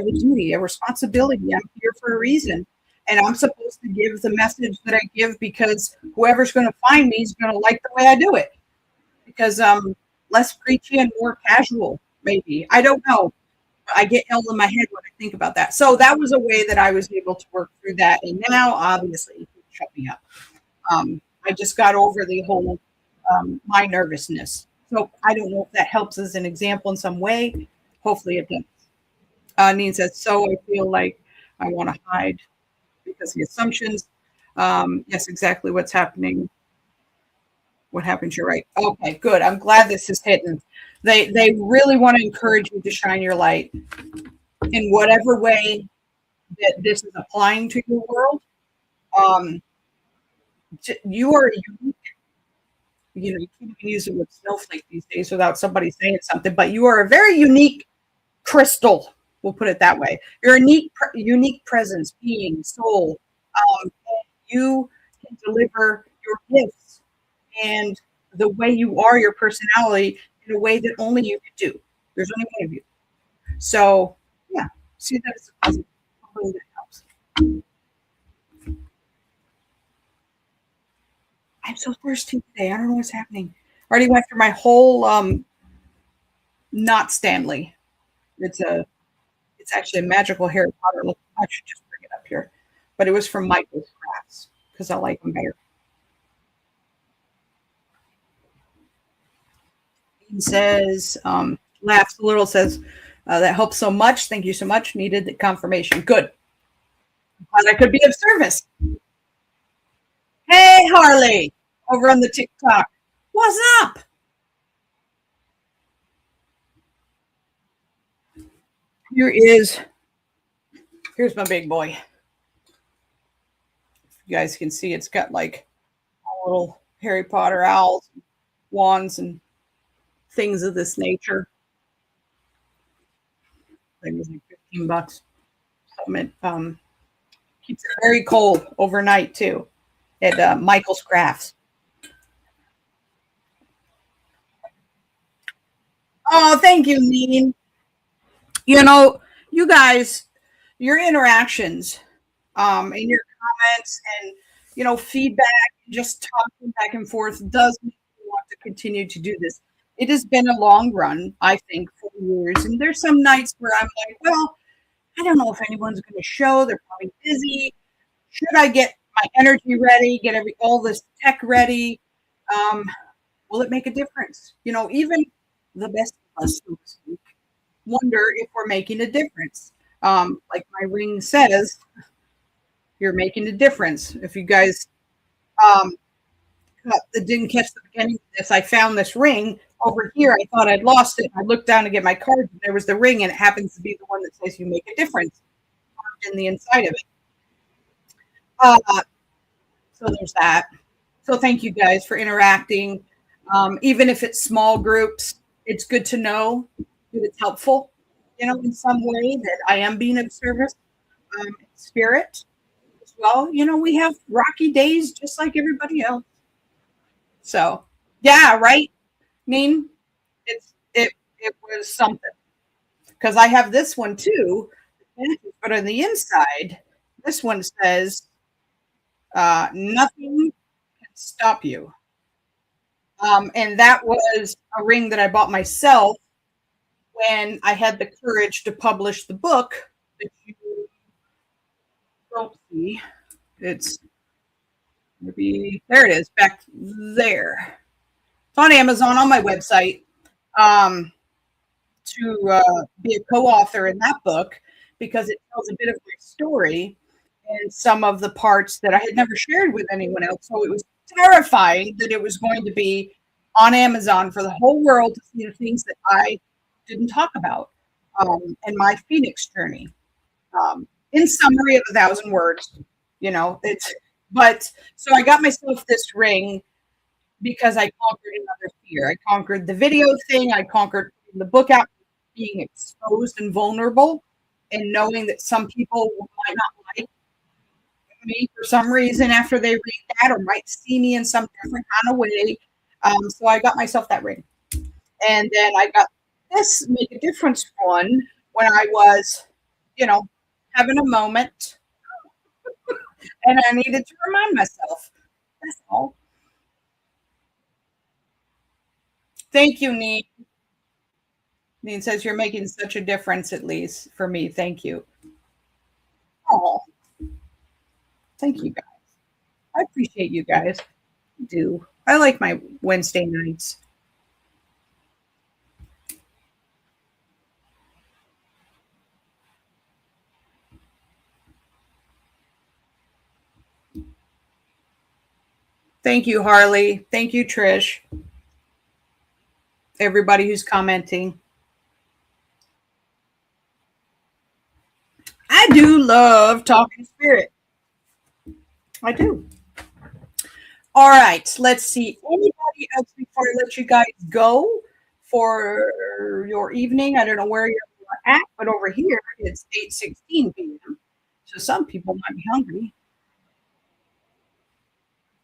a duty, a responsibility. I'm here for a reason. And I'm supposed to give the message that I give because whoever's going to find me is going to like the way I do it. Because less preachy and more casual, maybe. I don't know. I get held in my head when I think about that. So that was a way that I was able to work through that. And now, obviously, you can shut me up. I just got over the whole my nervousness. So I don't know if that helps as an example in some way. Hopefully it does. Neen says, so I feel like I want to hide because the assumptions. Yes, exactly what's happening. What happens? You're right. Okay, good. I'm glad this is hitting. They really want to encourage you to shine your light in whatever way that this is applying to your world. You are unique. You can't even use the word snowflake these days without somebody saying something, but you are a very unique crystal. We'll put it that way. You're a unique presence, being, soul. You can deliver your gifts and the way you are, your personality, in a way that only you could do. There's only one of you. So, yeah, see that as a positive. Hopefully that helps. I'm so thirsty today. I don't know what's happening. I already went through my whole not Stanley. It's actually a magical Harry Potter. Look, I should just bring it up here. But it was from Michael's Crafts because I like them better. He says, laughs a little, says, that helps so much. Thank you so much. Needed the confirmation. Good. Glad I could be of service. Hey, Harley, over on the TikTok. What's up? Here's my big boy. You guys can see it's got like little Harry Potter owls, wands, and things of this nature. It was like $15. Keeps it very cold overnight too at Michael's Crafts. Oh, thank you, Neen. You guys, your interactions, and your comments and feedback, just talking back and forth does make me want to continue to do this. It has been a long run, I think, for years. And there's some nights where I'm like, well, I don't know if anyone's going to show. They're probably busy. Should I get my energy ready, get all this tech ready? Will it make a difference? Even the best of us, so to speak, wonder if we're making a difference. Like my ring says, you're making a difference. If you guys didn't catch the beginning of this, I found this ring over here. I thought I'd lost it. I looked down to get my card, and there was the ring, and it happens to be the one that says you make a difference in the inside of it. So there's that. So thank you guys for interacting. Even if it's small groups, it's good to know that it's helpful, in some way that I am being of service. Spirit as well. We have rocky days just like everybody else. So yeah, right. It was something because I have this one too, but on the inside, this one says, nothing can stop you. And that was a ring that I bought myself when I had the courage to publish the book that you don't see. It's maybe there it is back there. It's on Amazon on my website. To be a co-author in that book because it tells a bit of my story and some of the parts that I had never shared with anyone else. So it was terrifying that it was going to be on Amazon for the whole world to see the things that I didn't talk about, and my Phoenix journey. In summary of 1,000 words, so I got myself this ring because I conquered another fear. I conquered the video thing. I conquered the book out, being exposed and vulnerable, and knowing that some people might not like me for some reason after they read that, or might see me in some different kind of way. So I got myself that ring. And then I got this Make a Difference one when I was, you know, having a moment and I needed to remind myself. That's all. Thank you, Neen. Neen says you're making such a difference, at least for me. Thank you. Oh, thank you guys. I appreciate you guys. I do. I like my Wednesday nights. Thank you, Harley. Thank you, Trish. Everybody who's commenting. I do love talking spirit. I do. All right. Let's see. Anybody else before I let you guys go for your evening? I don't know where you're at, but over here it's 8:16 p.m. So some people might be hungry.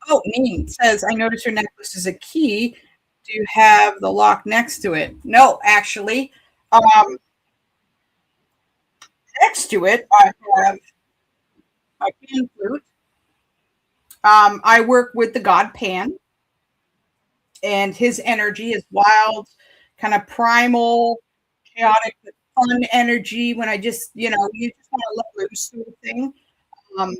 Oh, Neen says, I notice your necklace is a key. Do you have the lock next to it? No, actually. Um, Next to it, I have my pan flute. I work with the god Pan, and his energy is wild, kind of primal, chaotic, but fun energy. When I just, you just want to let loose sort of thing. Um,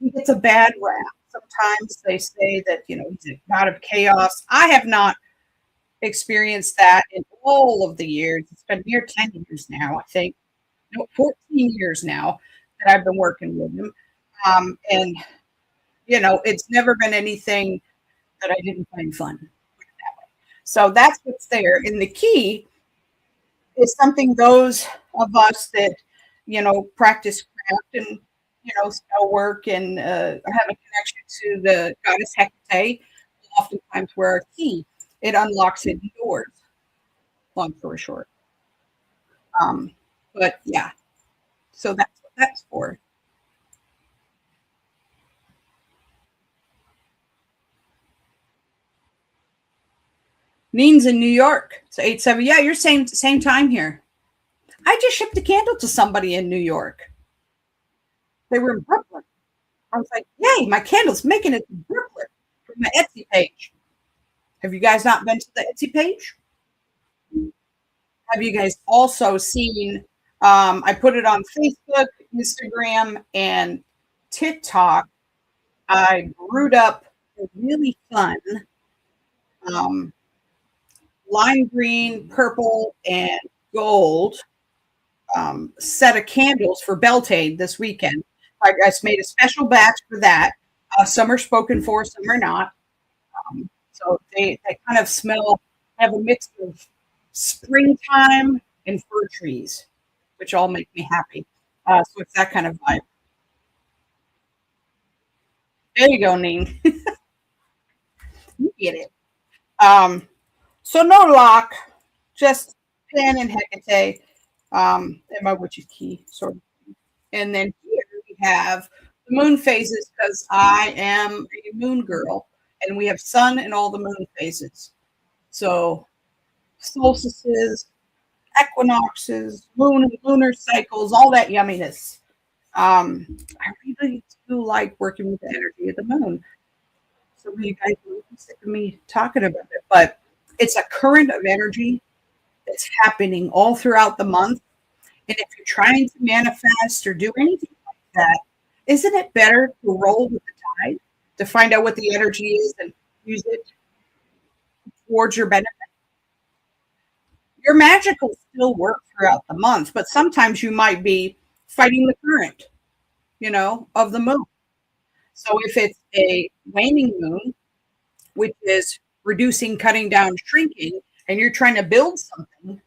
he gets a bad rap. Sometimes they say that, he's a god of chaos. I have not experienced that in all of the years. It's been near 10 years now, I think. No, 14 years now that I've been working with him. And, it's never been anything that I didn't find fun. So that's what's there. And the key is something those of us that, practice craft and, spell work and have a connection to the goddess Hecate, oftentimes wear a key. It unlocks hidden doors, long story short. But yeah, so that's what that's for. Neen's in New York. So 8-7. Yeah, you're same time here. I just shipped a candle to somebody in New York. They were in Brooklyn. I was like, yay, my candle's making it to Brooklyn from my Etsy page. Have you guys not been to the Etsy page? Have you guys also seen? I put it on Facebook, Instagram, and TikTok. I brewed up a really fun um, lime green, purple, and gold set of candles for Beltane this weekend. I just made a special batch for that. Some are spoken for, some are not. So they kind of smell, have a mix of springtime and fir trees, which all make me happy. So it's that kind of vibe. There you go, Ning. You get it. Um, so no lock, just Pan and Hecate, and my witch's key, sort of. And then here we have the moon phases because I am a moon girl, and we have sun in all the moon phases. So solstices, equinoxes, lunar cycles, all that yumminess. I really do like working with the energy of the moon. Some of you guys are sick of me talking about it, but it's a current of energy that's happening all throughout the month. And if you're trying to manifest or do anything like that, isn't it better to roll with the tide to find out what the energy is and use it towards your benefit? Your magic will still work throughout the month, but sometimes you might be fighting the current, of the moon. So if it's a waning moon, which is reducing, cutting down, shrinking, and you're trying to build something,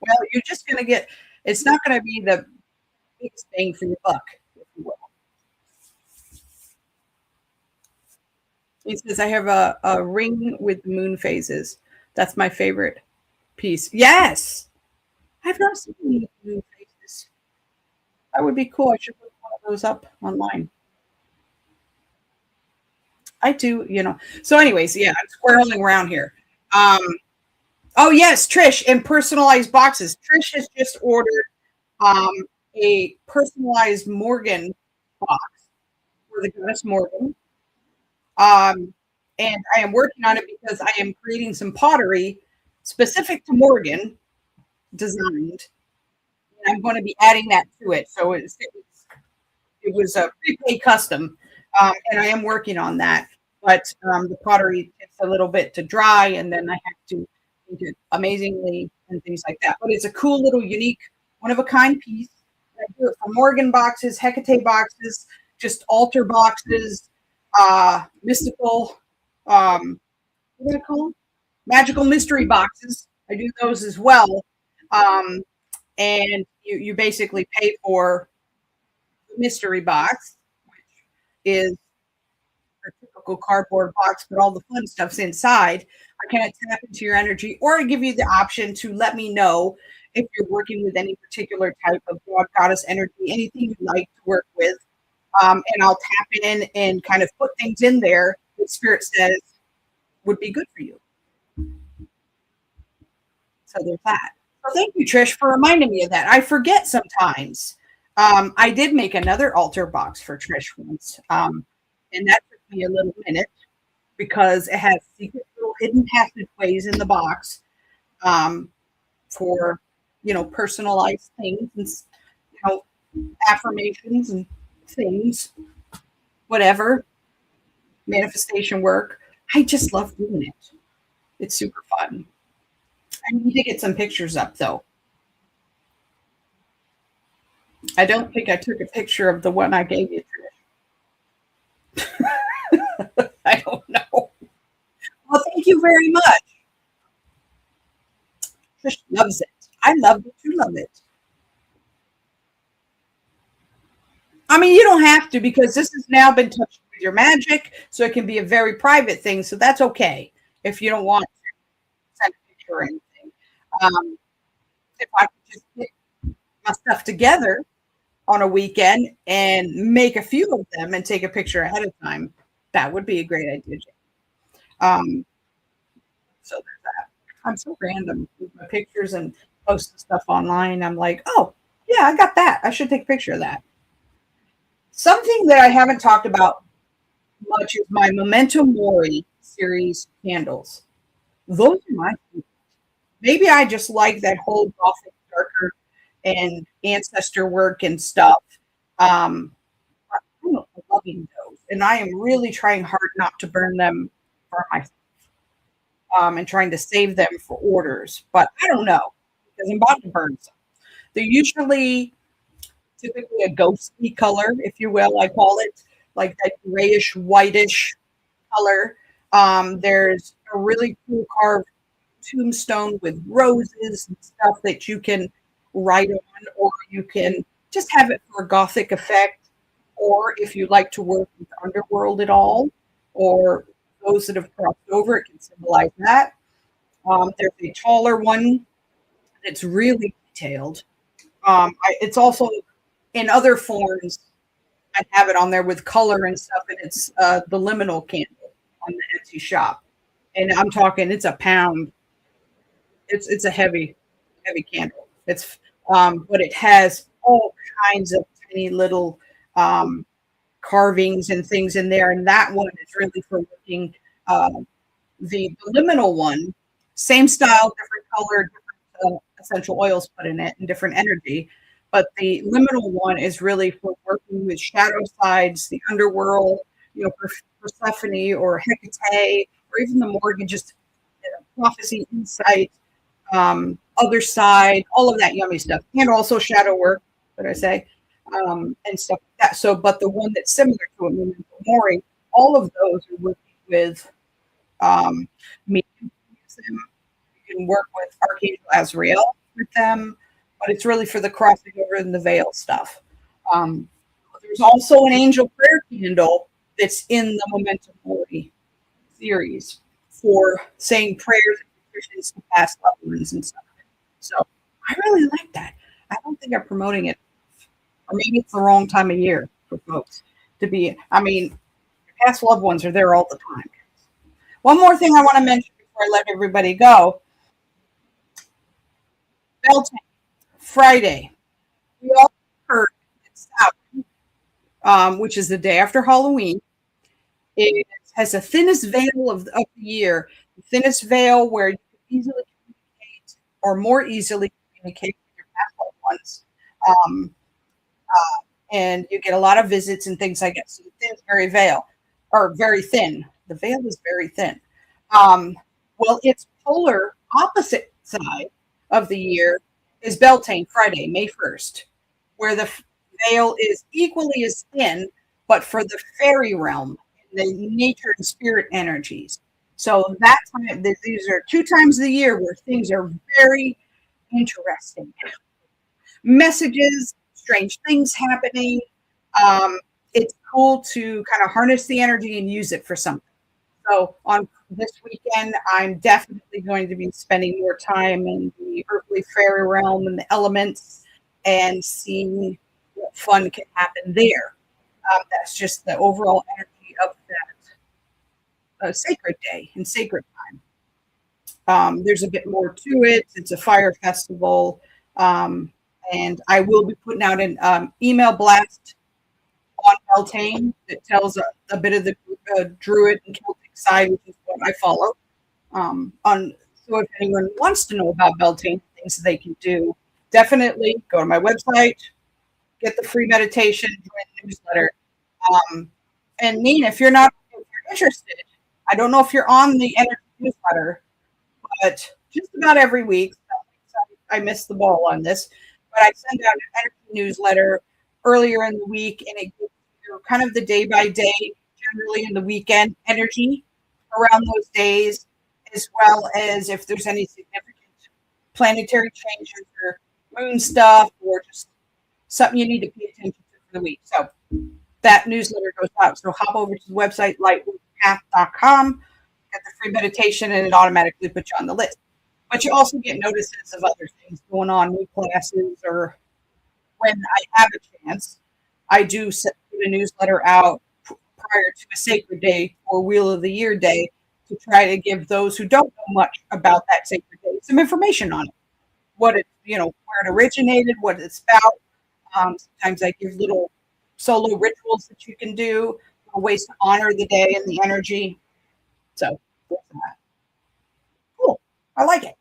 well, you're just going to get, it's not going to be the biggest bang for your buck, if you will. He says, I have a ring with moon phases. That's my favorite piece. Yes. I've not seen moon phases. That would be cool. I should put one of those up online. I do, So anyways, yeah, I'm squirreling around here. Oh yes, Trish, and personalized boxes. Trish has just ordered um, a personalized Morgan box for the goddess Morgan. And I am working on it because I am creating some pottery specific to Morgan designed. And I'm going to be adding that to it. So it was a prepaid custom, and I am working on that. But the pottery takes a little bit to dry, and then I have to make it amazingly and things like that. But it's a cool little unique, one of a kind piece. I do it for Morgan boxes, Hecate boxes, just altar boxes, mystical, what do I call them? Magical mystery boxes. I do those as well. Um, and you basically pay for the mystery box, which is a typical cardboard box, but all the fun stuff's inside. I can tap into your energy, or I give you the option to let me know if you're working with any particular type of god, goddess energy, anything you like to work with. And I'll tap in and kind of put things in there that Spirit says would be good for you. So there's that. So thank you, Trish, for reminding me of that. I forget sometimes. I did make another altar box for Trish once, and that took me a little minute because it has secret little hidden passageways in the box for personalized things and affirmations and things, whatever, manifestation work. I just love doing it. It's super fun. I need to get some pictures up, though. I don't think I took a picture of the one I gave you, Trish. I don't know. Well, thank you very much. Trish loves it. I love it. You love it. I mean, you don't have to because this has now been touched with your magic, so it can be a very private thing. So that's okay if you don't want to send a picture or anything. If I could just get my stuff together on a weekend and make a few of them and take a picture ahead of time, that would be a great idea. So there's that. I'm so random with my pictures and posting stuff online. I'm like, oh, yeah, I got that. I should take a picture of that. Something that I haven't talked about much is my Memento Mori series candles. Those are my favorite. Maybe I just like that whole Gothic, darker, and ancestor work and stuff. I'm loving those, and I am really trying hard not to burn them for myself, and trying to save them for orders. But I don't know because I'm about to burn some. They're usually typically a ghostly color, if you will. I call it like that grayish, whitish color. There's a really cool carved tombstone with roses and stuff that you can write on, or you can just have it for a gothic effect, or if you like to work with the underworld at all, or those that have crossed over, it can symbolize that. There's a taller one that's really detailed. It's also in other forms. I have it on there with color and stuff, and it's the liminal candle on the Etsy shop. And I'm talking, it's a pound. It's a heavy candle. It's but it has all kinds of tiny little carvings and things in there. And that one is really for working the liminal one, same style, different color, different essential oils put in it, and different energy. But the liminal one is really for working with shadow sides, the underworld, Persephone or Hecate, or even the Morgan, just prophecy, insight, other side, all of that yummy stuff, and also shadow work, what I say, and stuff like that. So, but the one that's similar to a Memento Mori, all of those are working with me. You can work with Archangel Azrael with them, but it's really for the crossing over and the veil stuff. There's also an angel prayer candle that's in the Memento Mori series for saying prayers and petitions to past loved ones and stuff. So I really like that. I don't think I'm promoting it, or maybe it's the wrong time of year. for folks to be. I mean, past loved ones are there all the time. One more thing I want to mention before I let everybody go. Beltane, Friday. We all heard it's out, which is the day after Halloween. It has the thinnest veil of the year, the thinnest veil where you can easily communicate or more easily communicate with your past loved ones. Um, and you get a lot of visits and things like that. So the thin, very veil, or very thin. The veil is very thin. Um, well, its polar opposite side of the year is Beltane, Friday, May 1st, where the veil is equally as thin, but for the fairy realm, the nature and spirit energies. So that time, these are 2 times a year where things are very interesting. Messages, strange things happening. It's cool to kind of harness the energy and use it for something. So on this weekend, I'm definitely going to be spending more time in the earthly fairy realm and the elements and seeing what fun can happen there. That's just the overall energy of that sacred day and sacred time. There's a bit more to it. It's a fire festival. And I will be putting out an email blast on Beltane that tells a bit of the Druid and Celtic side, which is what I follow. So if anyone wants to know about Beltane, things they can do, definitely go to my website, get the free meditation, join the newsletter. And Nina, if you're interested, I don't know if you're on the energy newsletter, but just about every week, I missed the ball on this, but I send out an energy newsletter earlier in the week, and it gives you kind of the day by day, generally in the weekend energy around those days, as well as if there's any significant planetary changes or moon stuff or just something you need to pay attention to for the week. So that newsletter goes out. So hop over to the website, lightworkpath.com, get the free meditation, and it automatically puts you on the list. But you also get notices of other things going on, new classes, or when I have a chance, I do put a newsletter out prior to a sacred day or Wheel of the Year day to try to give those who don't know much about that sacred day some information on it, what it, where it originated, what it's about. Sometimes I give little solo rituals that you can do, ways to honor the day and the energy. So, cool. I like it.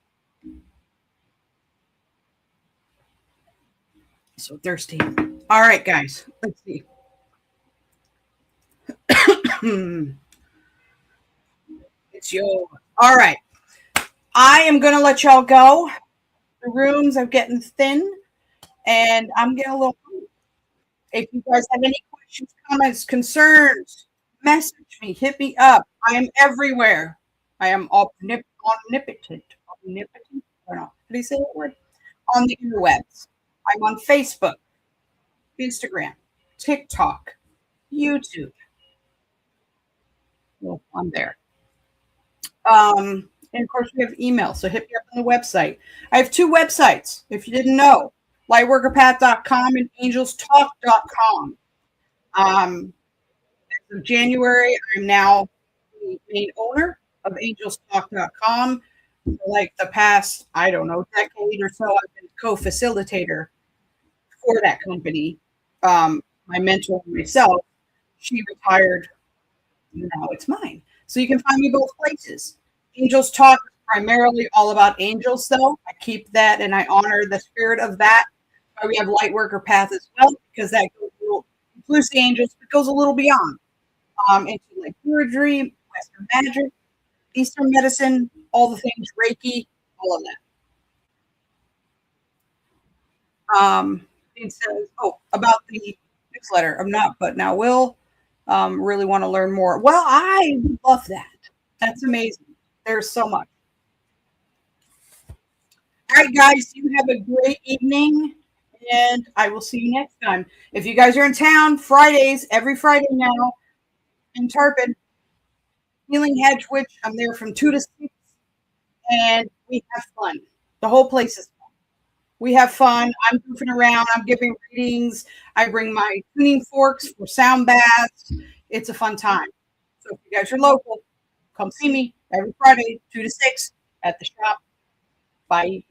So thirsty. All right, guys. Let's see. It's yours. All right. I am going to let y'all go. The rooms are getting thin, and I'm getting a little. If you guys have any questions, comments, concerns, message me. Hit me up. I am everywhere. I am omnipotent. Omnipotent? I don't know. How do you say that word? On the interwebs. I'm on Facebook, Instagram, TikTok, YouTube. Well, I'm there. And of course, we have email. So hit me up on the website. I have 2 websites, if you didn't know, lightworkerpath.com and angelstalk.com. As of January, I'm now the main owner of angelstalk.com. For like the past, I don't know, decade or so, I've been co-facilitator for that company. My mentor myself, she retired. Now it's mine. So you can find me both places. Angels Talk is primarily all about angels, though. I keep that and I honor the spirit of that. We have Lightworker Path as well, because that goes a little, includes the angels, but goes a little beyond. Into like Druidry, Western magic, Eastern medicine, all the things, Reiki, all of that. It says, about the newsletter. I'm not, but now will. Really want to learn more. Well, I love that. That's amazing. There's so much. All right, guys, you have a great evening, and I will see you next time. If you guys are in town, Fridays, every Friday now, in Tarpon, Healing Hedge Witch, I'm there from 2 to 6, and we have fun. The whole place is fun. We have fun. I'm goofing around. I'm giving readings. I bring my tuning forks for sound baths. It's a fun time. So if you guys are local, come see me every Friday, 2 to 6 at the shop. Bye.